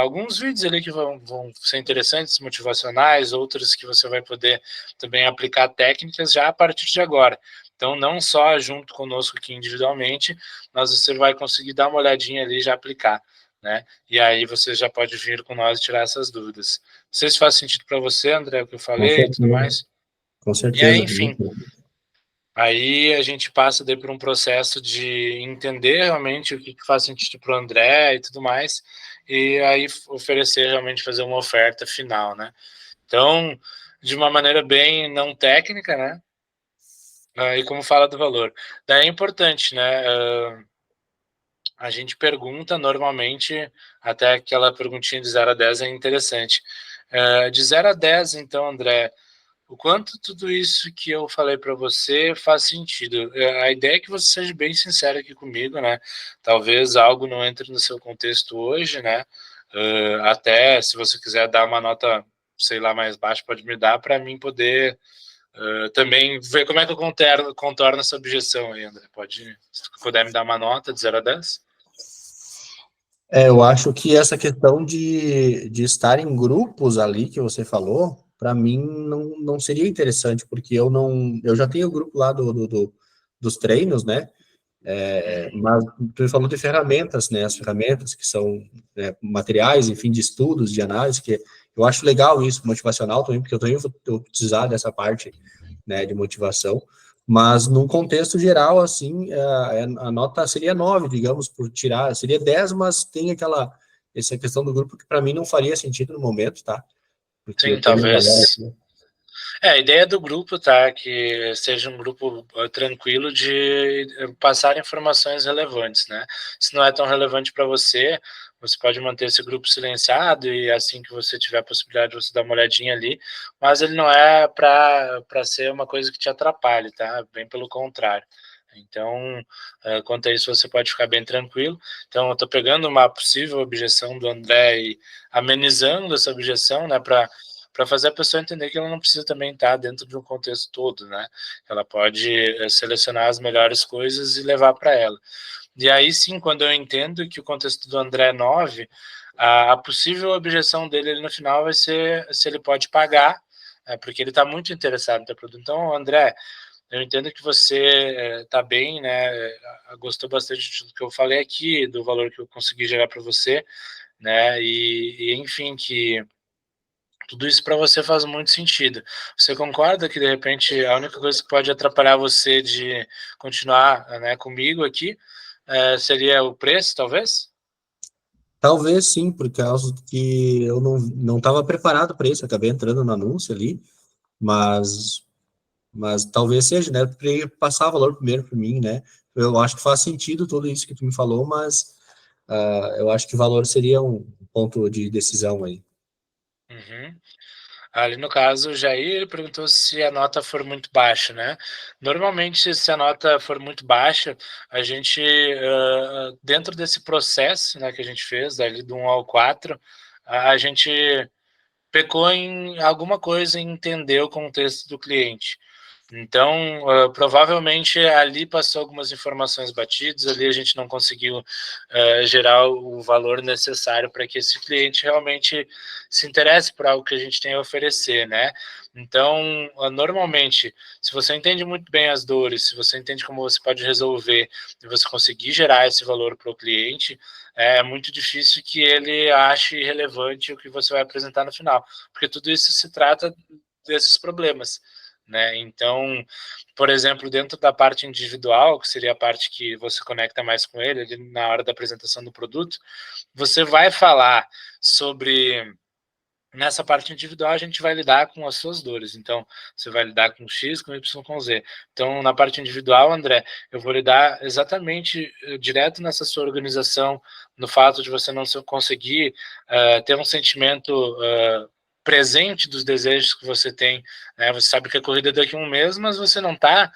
Alguns vídeos ali que vão ser interessantes, motivacionais, outros que você vai poder também aplicar técnicas já a partir de agora. Então, não só junto conosco aqui individualmente, mas você vai conseguir dar uma olhadinha ali e já aplicar, né? E aí você já pode vir com nós e tirar essas dúvidas. Não sei se faz sentido para você, André, o que eu falei e tudo mais. Com certeza. E aí, enfim, aí a gente passa daí por um processo de entender realmente o que faz sentido para o André e tudo mais, e aí oferecer realmente, fazer uma oferta final, né? Então, de uma maneira bem não técnica, né? E como fala do valor. Daí é importante, né? A gente pergunta normalmente, até aquela perguntinha de 0 a 10 é interessante. De 0 a 10, então, André, o quanto tudo isso que eu falei para você faz sentido? A ideia é que você seja bem sincero aqui comigo, né? Talvez algo não entre no seu contexto hoje, né? Até se você quiser dar uma nota, sei lá, mais baixa, pode me dar para mim poder também ver como é que eu contorno essa objeção aí, André. Se puder me dar uma nota de 0 a 10? Eu acho que essa questão de estar em grupos ali que você falou, para mim não seria interessante, porque eu já tenho o grupo lá dos treinos, né? Mas tu falou de ferramentas, né? As ferramentas que são materiais, enfim, de estudos, de análise, que eu acho legal isso, motivacional também, porque eu também vou precisar dessa parte, né, de motivação. Mas, num contexto geral, assim, a nota seria 9, digamos, por tirar, seria 10, mas tem essa questão do grupo que para mim não faria sentido no momento, tá? Porque Sim, eu tenho talvez. A ideia do grupo, tá? Que seja um grupo tranquilo de passar informações relevantes, né? Se não é tão relevante para você, você pode manter esse grupo silenciado e assim que você tiver a possibilidade, você dá uma olhadinha ali, mas ele não é para ser uma coisa que te atrapalhe, tá? Bem pelo contrário. Então, quanto a isso, você pode ficar bem tranquilo. Então, eu estou pegando uma possível objeção do André e amenizando essa objeção, né, para fazer a pessoa entender que ela não precisa também estar dentro de um contexto todo, né? Ela pode selecionar as melhores coisas e levar para ela. E aí sim, quando eu entendo que o contexto do André é 9, a possível objeção dele no final vai ser se ele pode pagar, porque ele está muito interessado no teu produto. Então, André, eu entendo que você está bem, né? Gostou bastante do que eu falei aqui, do valor que eu consegui gerar para você, né? E enfim, que tudo isso para você faz muito sentido. Você concorda que, de repente, a única coisa que pode atrapalhar você de continuar, né, comigo aqui seria o preço, talvez? Talvez sim, por causa que eu não estava preparado para isso, acabei entrando no anúncio ali, mas talvez seja, né? Porque passar valor primeiro para mim, né? Eu acho que faz sentido tudo isso que tu me falou, mas eu acho que o valor seria um ponto de decisão aí. Uhum. Ali no caso, o Jair perguntou se a nota for muito baixa, né? Normalmente, se a nota for muito baixa, a gente, dentro desse processo, né, que a gente fez, ali do 1 ao 4, a gente pecou em alguma coisa em entender o contexto do cliente. Então, provavelmente ali passou algumas informações batidas, ali a gente não conseguiu gerar o valor necessário para que esse cliente realmente se interesse por algo que a gente tem a oferecer, né? Então, normalmente, se você entende muito bem as dores, se você entende como você pode resolver e você conseguir gerar esse valor para o cliente, é muito difícil que ele ache relevante o que você vai apresentar no final, porque tudo isso se trata desses problemas, né? Então, por exemplo, dentro da parte individual, que seria a parte que você conecta mais com ele, ali na hora da apresentação do produto, você vai falar sobre... Nessa parte individual, a gente vai lidar com as suas dores. Então, você vai lidar com X, com Y, com Z. Então, na parte individual, André, eu vou lidar exatamente direto nessa sua organização, no fato de você não conseguir ter um sentimento presente dos desejos que você tem, né? Você sabe que a corrida é daqui a um mês, mas você não está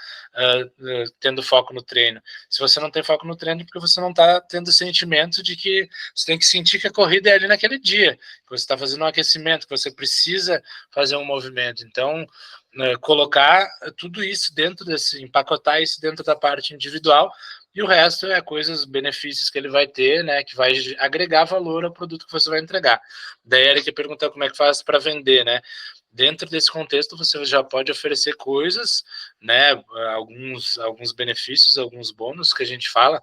tendo foco no treino. Se você não tem foco no treino, é porque você não está tendo sentimento de que você tem que sentir que a corrida é ali naquele dia, que você está fazendo um aquecimento, que você precisa fazer um movimento. Então, colocar tudo isso dentro desse, empacotar isso dentro da parte individual, e o resto é coisas, benefícios que ele vai ter, né, que vai agregar valor ao produto que você vai entregar. Daí a Erika pergunta como é que faz para vender, né? Dentro desse contexto, você já pode oferecer coisas, né, alguns benefícios, alguns bônus que a gente fala,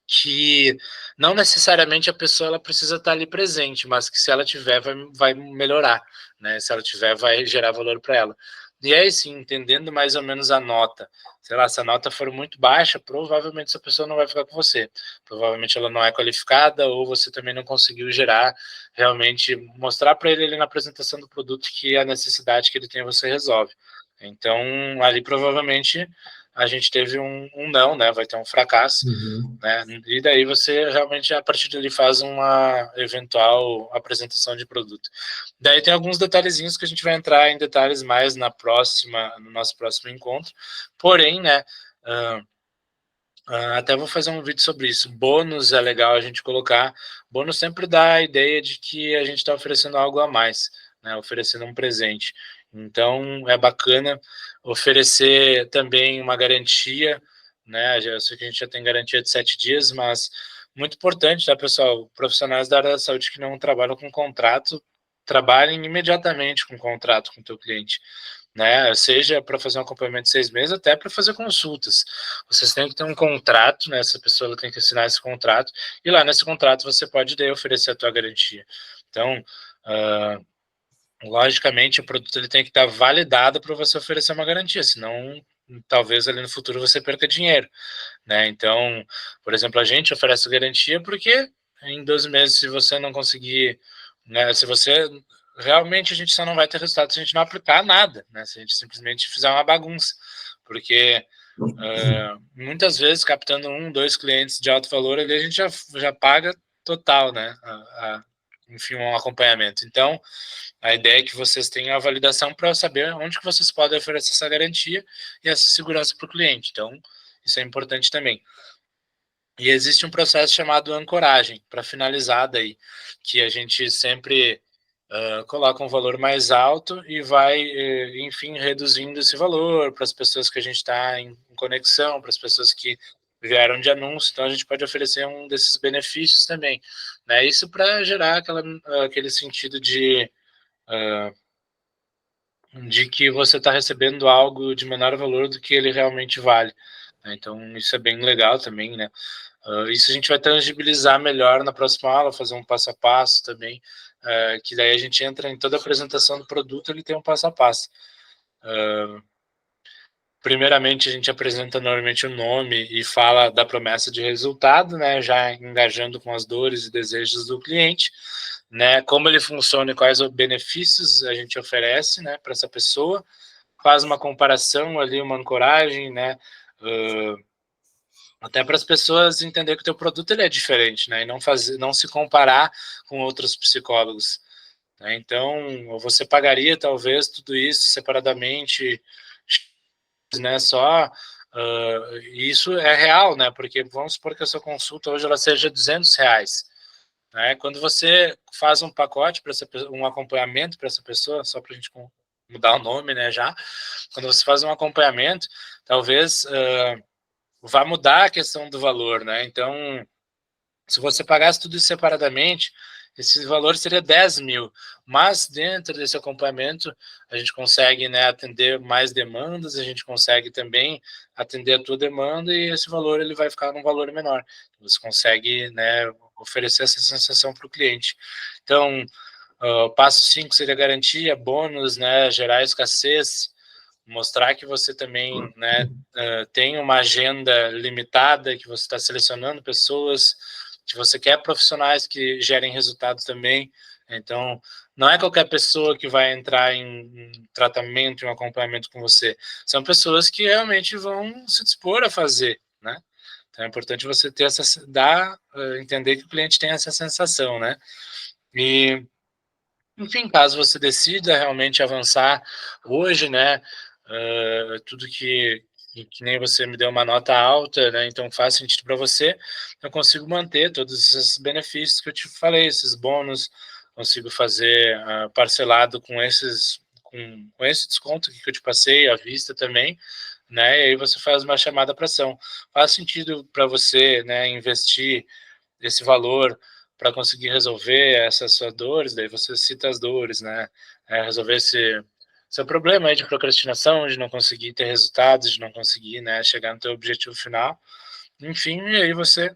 que não necessariamente a pessoa ela precisa estar ali presente, mas que se ela tiver, vai melhorar, né? Se ela tiver, vai gerar valor para ela. E aí, sim, entendendo mais ou menos a nota. Sei lá, se a nota for muito baixa, provavelmente essa pessoa não vai ficar com você. Provavelmente ela não é qualificada, ou você também não conseguiu gerar, realmente, mostrar para ele ali na apresentação do produto que a necessidade que ele tem você resolve. Então, ali provavelmente a gente teve um não, né? Vai ter um fracasso, né? E daí você realmente, a partir dali, faz uma eventual apresentação de produto. Daí tem alguns detalhezinhos que a gente vai entrar em detalhes mais no nosso próximo encontro. Porém, né? Até vou fazer um vídeo sobre isso. Bônus é legal a gente colocar. Bônus sempre dá a ideia de que a gente está oferecendo algo a mais, né? Oferecendo um presente. Então, é bacana oferecer também uma garantia, né? Eu sei que a gente já tem garantia de 7 dias, mas muito importante, tá, pessoal? Profissionais da área da saúde que não trabalham com contrato, trabalhem imediatamente com contrato com o teu cliente, né? Seja para fazer um acompanhamento de 6 meses, até para fazer consultas. Vocês têm que ter um contrato, né? Essa pessoa tem que assinar esse contrato, e lá nesse contrato você pode daí oferecer a tua garantia. Então, logicamente, o produto ele tem que estar validado para você oferecer uma garantia, senão talvez ali no futuro você perca dinheiro, né? Então, por exemplo, a gente oferece garantia porque em 12 meses, se você não conseguir, né, se você realmente, a gente só não vai ter resultado se a gente não aplicar nada, né? Se a gente simplesmente fizer uma bagunça, porque muitas vezes captando 1, 2 clientes de alto valor ali a gente já paga total, né? Enfim, um acompanhamento. Então, a ideia é que vocês tenham a validação para saber onde que vocês podem oferecer essa garantia e essa segurança para o cliente. Então, isso é importante também. E existe um processo chamado ancoragem, para finalizar daí, que a gente sempre coloca um valor mais alto e vai, enfim, reduzindo esse valor para as pessoas que a gente está em conexão, para as pessoas que vieram de anúncio, então a gente pode oferecer um desses benefícios também, né? Isso para gerar aquele sentido de que você está recebendo algo de menor valor do que ele realmente vale, né? Então isso é bem legal também, né? Isso a gente vai tangibilizar melhor na próxima aula, fazer um passo a passo também, que daí a gente entra em toda a apresentação do produto, ele tem um passo a passo. Primeiramente, a gente apresenta normalmente o nome e fala da promessa de resultado, né, já engajando com as dores e desejos do cliente, né, como ele funciona e quais os benefícios a gente oferece, né, para essa pessoa, faz uma comparação ali, uma ancoragem, né, até para as pessoas entenderem que o teu produto ele é diferente, né, e não se comparar com outros psicólogos, né? Então, você pagaria talvez tudo isso separadamente, né, só isso é real, né, porque vamos supor que a sua consulta hoje ela seja R$200, né, quando você faz um pacote para um acompanhamento para essa pessoa, só para a gente mudar o nome, né, já. Quando você faz um acompanhamento, talvez vá mudar a questão do valor, né? Então, se você pagasse tudo separadamente, esse valor seria 10 mil, mas dentro desse acompanhamento a gente consegue, né, atender mais demandas, a gente consegue também atender a tua demanda e esse valor ele vai ficar num valor menor. Você consegue, né, oferecer essa sensação para o cliente. Então, passo 5 seria garantia, bônus, né, gerar escassez, mostrar que você também, né, tem uma agenda limitada, que você está selecionando pessoas, que você quer profissionais que gerem resultados também. Então, não é qualquer pessoa que vai entrar em tratamento, em um acompanhamento com você. São pessoas que realmente vão se dispor a fazer, né? Então, é importante você ter entender que o cliente tem essa sensação, né? E, enfim, caso você decida realmente avançar hoje, né? Tudo que nem você me deu uma nota alta, né? Então faz sentido para você. Eu consigo manter todos esses benefícios que eu te falei, esses bônus, consigo fazer parcelado com com esse desconto que eu te passei, à vista também, né? E aí você faz uma chamada para ação. Faz sentido para você, né? Investir esse valor para conseguir resolver essas suas dores, daí você cita as dores, né? Resolver esse seu problema aí de procrastinação, de não conseguir ter resultados, de não conseguir, né, chegar no teu objetivo final. Enfim, e aí você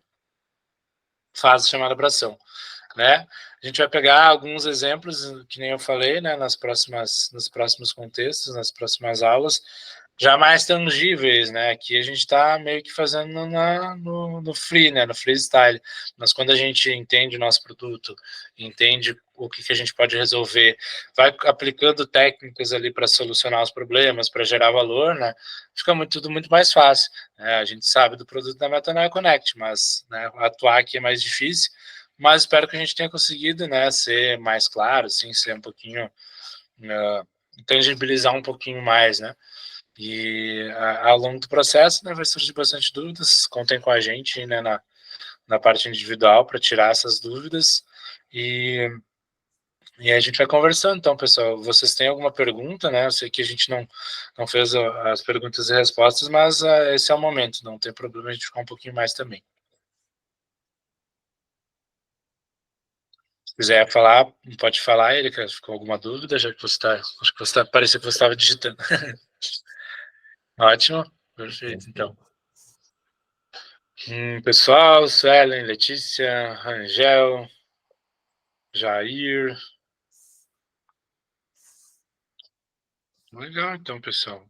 faz a chamada para ação, né? A gente vai pegar alguns exemplos, que nem eu falei, né, nos próximos contextos, nas próximas aulas, já mais tangíveis, né? Aqui a gente está meio que fazendo no free, né? No freestyle. Mas quando a gente entende o nosso produto, entende o que a gente pode resolver, vai aplicando técnicas ali para solucionar os problemas, para gerar valor, né? Fica tudo muito mais fácil. Né? A gente sabe do produto da Metanoia Connect, mas né, atuar aqui é mais difícil. Mas espero que a gente tenha conseguido, né, ser mais claro, assim, ser um pouquinho tangibilizar um pouquinho mais, né? E ao longo do processo, né, vai surgir bastante dúvidas. Contem com a gente, né, na parte individual para tirar essas dúvidas. E a gente vai conversando. Então, pessoal, vocês têm alguma pergunta, né? Eu sei que a gente não fez as perguntas e respostas, mas esse é o momento. Não tem problema a gente ficar um pouquinho mais também. Se quiser falar, pode falar, Erika. Ficou alguma dúvida? Já que você está... Acho que você está... Parecia que você estava digitando. Ótimo. Perfeito, então. Pessoal, Suelen, Letícia, Rangel, Jair. Legal, então, pessoal.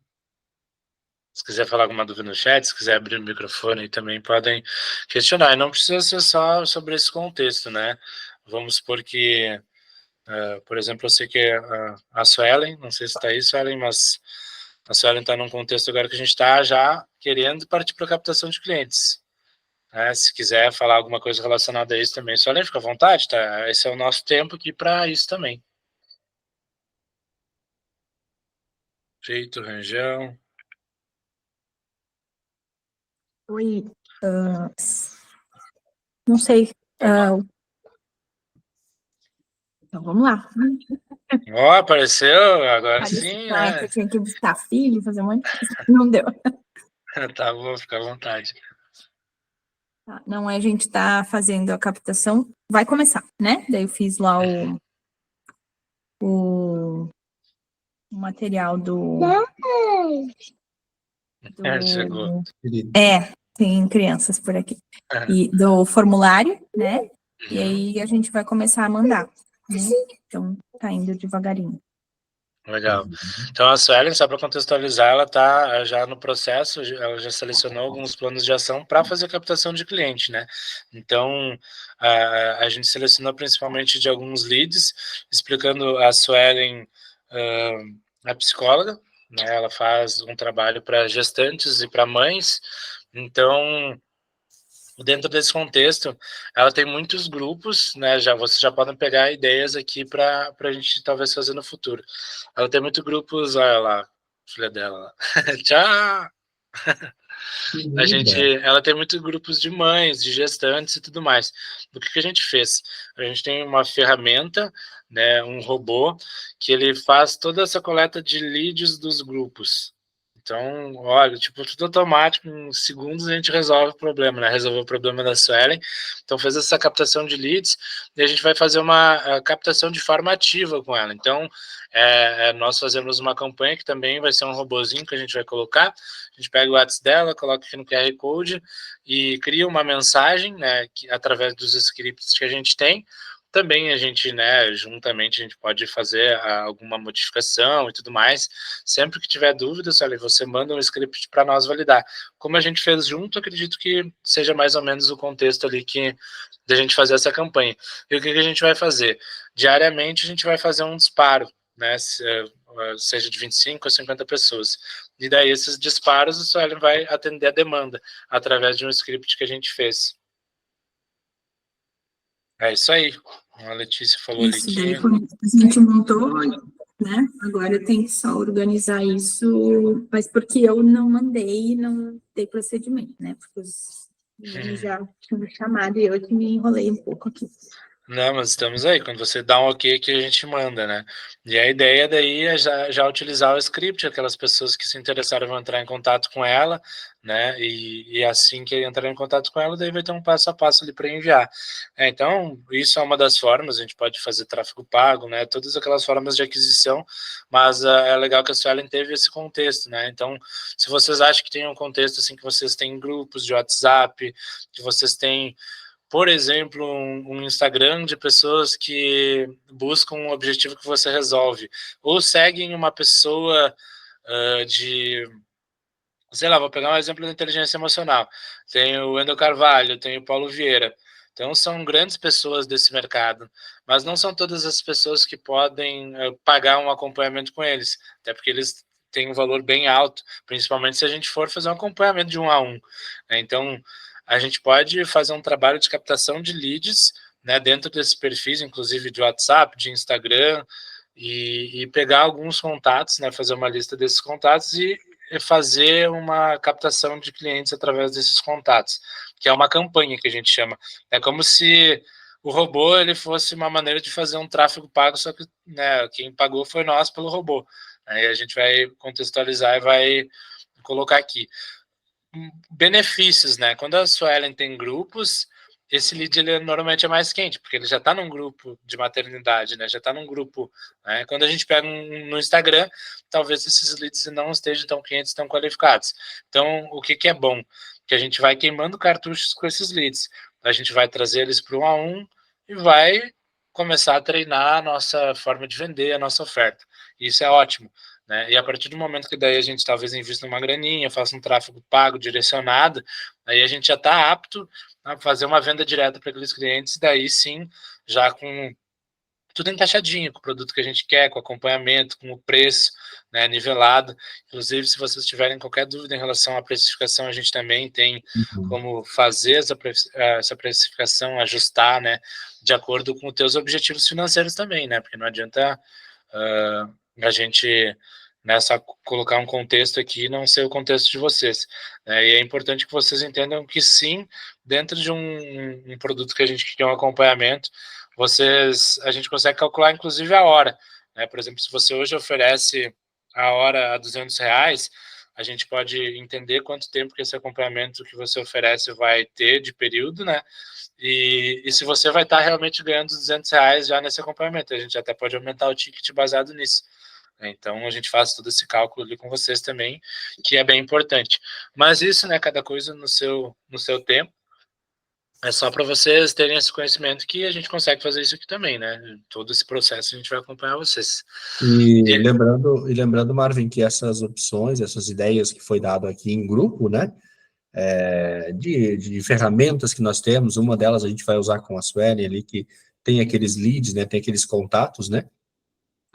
Se quiser falar alguma dúvida no chat, se quiser abrir o microfone, também podem questionar. E não precisa ser só sobre esse contexto, né? Vamos supor que, por exemplo, eu sei que a Suelen, não sei se está aí, Suelen, mas a Suelen está num contexto agora que a gente está já querendo partir para a captação de clientes. Se quiser falar alguma coisa relacionada a isso também, Suelen, fica à vontade, tá? Esse é o nosso tempo aqui para isso também. Feito, Rangel. Oi. Não sei. Então vamos lá. Apareceu, agora sim, né? Que eu tinha que buscar filho, fazer um monte de coisa. Não deu. Tá bom, fica à vontade. Tá, não, a gente tá fazendo a captação. Vai começar, né? Daí eu fiz lá o material do... Chegou. Tem crianças por aqui. E do formulário, né? E aí a gente vai começar a mandar. Né? Então, tá indo devagarinho. Legal. Então, a Suelen, só para contextualizar, ela está já no processo, ela já selecionou alguns planos de ação para fazer captação de cliente, né? Então, a gente selecionou principalmente de alguns leads, explicando a Suelen, a psicóloga, né? Ela faz um trabalho para gestantes e para mães, então... Dentro desse contexto, ela tem muitos grupos, né? Vocês já podem pegar ideias aqui para a gente talvez fazer no futuro. Ela tem muitos grupos, olha lá, filha dela. Tchau! Ela tem muitos grupos de mães, de gestantes e tudo mais. O que a gente fez? A gente tem uma ferramenta, né, um robô, que ele faz toda essa coleta de leads dos grupos. Então, olha, tipo, tudo automático, em segundos a gente resolve o problema, né? Resolveu o problema da Suelen. Então, fez essa captação de leads e a gente vai fazer uma captação de forma ativa com ela. Então, nós fazemos uma campanha que também vai ser um robozinho que a gente vai colocar. A gente pega o WhatsApp dela, coloca aqui no QR Code e cria uma mensagem, né, através dos scripts que a gente tem. Também a gente, né, juntamente a gente pode fazer alguma modificação e tudo mais. Sempre que tiver dúvidas, olha, você manda um script para nós validar. Como a gente fez junto, acredito que seja mais ou menos o contexto ali da gente fazer essa campanha. E o que a gente vai fazer? Diariamente a gente vai fazer um disparo, né, seja de 25 a 50 pessoas. E daí esses disparos o Suelen vai atender a demanda através de um script que a gente fez. É isso aí. A Letícia falou isso, ali daí a gente montou, né? Agora eu tenho que só organizar isso, mas porque eu não mandei, não dei procedimento, né? Porque os meninos já tinham me chamado e eu que me enrolei um pouco aqui. Não, mas estamos aí. Quando você dá um ok, que a gente manda, né? E a ideia daí é já utilizar o script, aquelas pessoas que se interessaram vão entrar em contato com ela, né? E assim que entrar em contato com ela, daí vai ter um passo a passo ali para enviar. Então, isso é uma das formas, a gente pode fazer tráfego pago, né? Todas aquelas formas de aquisição, mas é legal que a Suelen teve esse contexto, né? Então, se vocês acham que tem um contexto assim, que vocês têm grupos de WhatsApp, que vocês têm, por exemplo, um Instagram de pessoas que buscam um objetivo que você resolve, ou seguem uma pessoa sei lá, vou pegar um exemplo da inteligência emocional. Tem o Wendel Carvalho, tem o Paulo Vieira. Então, são grandes pessoas desse mercado, mas não são todas as pessoas que podem pagar um acompanhamento com eles, até porque eles têm um valor bem alto, principalmente se a gente for fazer um acompanhamento de 1 a 1. Então, a gente pode fazer um trabalho de captação de leads, né, dentro desses perfis, inclusive de WhatsApp, de Instagram, e pegar alguns contatos, né, fazer uma lista desses contatos e fazer uma captação de clientes através desses contatos, que é uma campanha que a gente chama. É como se o robô ele fosse uma maneira de fazer um tráfego pago, só que, né, quem pagou foi nós pelo robô. Aí a gente vai contextualizar e vai colocar aqui. Benefícios, né? Quando a Suelen tem grupos, esse lead ele normalmente é mais quente, porque ele já está num grupo de maternidade, né? Já está num grupo, né? Quando a gente pega no Instagram, talvez esses leads não estejam tão quentes, tão qualificados. Então, o que é bom? Que a gente vai queimando cartuchos com esses leads. A gente vai trazer eles para 1 a 1 e vai começar a treinar a nossa forma de vender, a nossa oferta. Isso é ótimo, né? E a partir do momento que daí a gente talvez invista uma graninha, faça um tráfego pago direcionado, aí a gente já está apto a fazer uma venda direta para aqueles clientes, daí sim, já com tudo encaixadinho, com o produto que a gente quer, com acompanhamento, com o preço, né, nivelado. Inclusive, se vocês tiverem qualquer dúvida em relação à precificação, a gente também tem como fazer essa precificação, ajustar, né, de acordo com os teus objetivos financeiros também, né, porque não adianta a gente, né, só colocar um contexto aqui e não ser o contexto de vocês. Né? E é importante que vocês entendam que sim, dentro de um produto que a gente quer um acompanhamento, a gente consegue calcular inclusive a hora. Né? Por exemplo, se você hoje oferece a hora a R$200, a gente pode entender quanto tempo que esse acompanhamento que você oferece vai ter de período, né? E se você vai estar realmente ganhando R$200 já nesse acompanhamento. A gente até pode aumentar o ticket baseado nisso. Então, a gente faz todo esse cálculo ali com vocês também, que é bem importante. Mas isso, né, cada coisa no seu tempo. É só para vocês terem esse conhecimento que a gente consegue fazer isso aqui também, né? Todo esse processo a gente vai acompanhar vocês. E lembrando, Marvin, que essas opções, essas ideias que foi dado aqui em grupo, né? De ferramentas que nós temos, uma delas a gente vai usar com a Suelen ali, que tem aqueles leads, né? Tem aqueles contatos, né?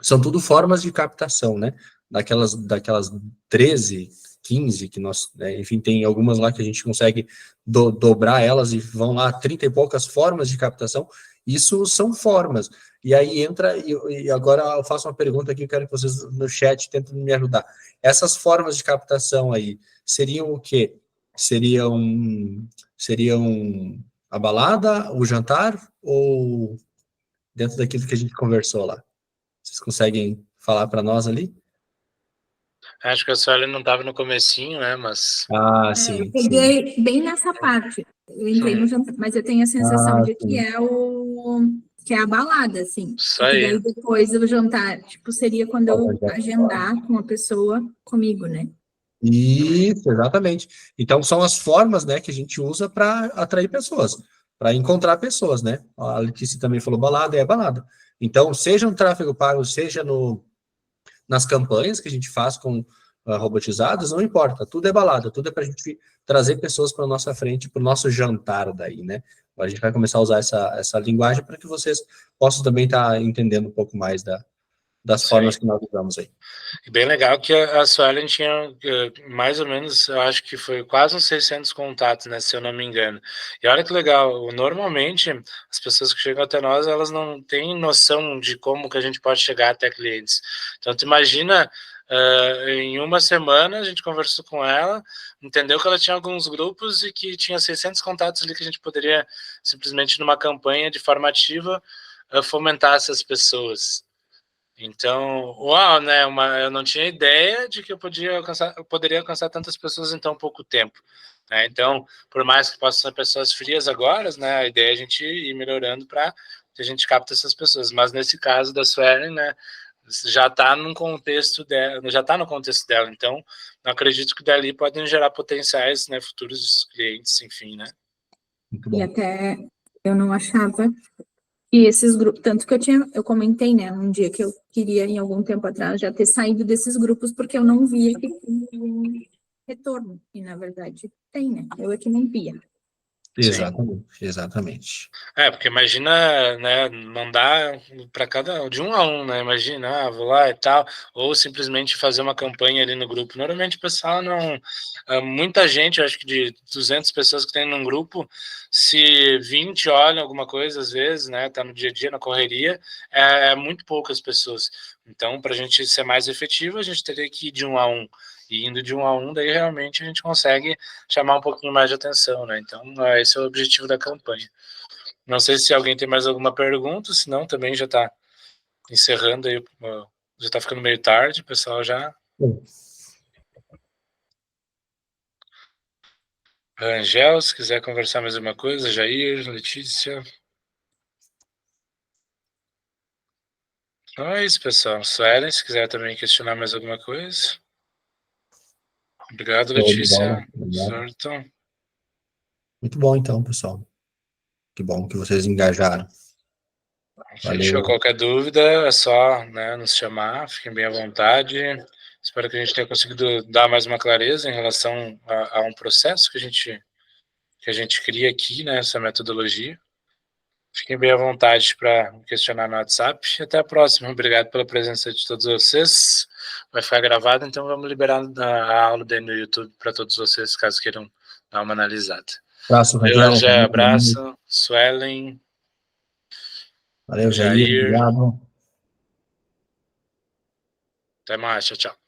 São tudo formas de captação, né? Daquelas 13, 15 que nós, né, enfim, tem algumas lá que a gente consegue dobrar elas e vão lá 30 e poucas formas de captação. Isso são formas. E aí entra, e agora eu faço uma pergunta aqui, eu quero que vocês no chat tentem me ajudar. Essas formas de captação aí seriam o quê? seriam a balada, o jantar, ou dentro daquilo que a gente conversou lá? Vocês conseguem falar para nós ali? Acho que a Sueli não estava no comecinho, né? Mas. Ah, Eu sim. peguei bem nessa parte. Eu entrei no jantar, mas eu tenho a sensação de que Sim. que é a balada, assim. Isso E aí. daí depois o jantar, tipo, seria quando eu agendar com a pessoa comigo, né? Isso, exatamente. Então, são as formas, né, que a gente usa para atrair pessoas, para encontrar pessoas, né? A Letícia também falou balada, é balada. Então, seja no tráfego pago, seja nas campanhas que a gente faz com robotizadas, não importa, tudo é balada, tudo é para a gente trazer pessoas para nossa frente, para o nosso jantar daí, né? A gente vai começar a usar essa linguagem para que vocês possam também estar entendendo um pouco mais das formas que nós usamos aí. E bem legal que a Suelen tinha mais ou menos, eu acho que foi quase uns 600 contatos, né, se eu não me engano. E olha que legal, normalmente as pessoas que chegam até nós, elas não têm noção de como que a gente pode chegar até clientes. Então, tu imagina, em uma semana a gente conversou com ela, entendeu que ela tinha alguns grupos e que tinha 600 contatos ali que a gente poderia simplesmente numa campanha de forma ativa fomentar essas pessoas. Então, uau, né? Eu não tinha ideia de que eu poderia alcançar tantas pessoas em tão pouco tempo. Né? Então, por mais que possam ser pessoas frias agora, né? A ideia é a gente ir melhorando para que a gente capte essas pessoas. Mas nesse caso da Suelen, né? Já está no contexto dela. Então, não acredito que dali podem gerar potenciais, né? Futuros clientes, enfim, né? Muito E bom. até eu não achava. E esses grupos, tanto que eu comentei, né, um dia que eu queria, em algum tempo atrás, já ter saído desses grupos, porque eu não via que tinha um retorno. E, na verdade, tem, né? Eu é que não via. Exatamente, exatamente. Porque imagina, né, mandar para cada de um a um, né? Imagina, vou lá e tal, ou simplesmente fazer uma campanha ali no grupo. Normalmente o pessoal não, muita gente, acho que de 200 pessoas que tem num grupo, se 20 olham alguma coisa às vezes, né, tá no dia a dia na correria, é muito poucas pessoas. Então, para a gente ser mais efetivo, a gente teria que ir de um a um. E indo de um a um, daí realmente a gente consegue chamar um pouquinho mais de atenção, né? Então, esse é o objetivo da campanha. Não sei se alguém tem mais alguma pergunta, senão também já está encerrando aí, já está ficando meio tarde, o pessoal já... Angel, se quiser conversar mais alguma coisa, Jair, Letícia... Então é isso, pessoal. Suelen, se quiser também questionar mais alguma coisa... Obrigado, Letícia. Certo. Muito bom, então, pessoal. Que bom que vocês engajaram. Fechou. Qualquer dúvida, é só, né, nos chamar. Fiquem bem à vontade. Espero que a gente tenha conseguido dar mais uma clareza em relação a um processo que a gente cria aqui, né, essa metodologia. Fiquem bem à vontade para questionar no WhatsApp. E até a próxima. Obrigado pela presença de todos vocês. Vai ficar gravado, então vamos liberar a aula daí no YouTube para todos vocês, caso queiram dar uma analisada. Abraço, Valeu, Rangel. abraço. Suelen. Valeu, Jair. Obrigado. Até mais. Tchau, tchau.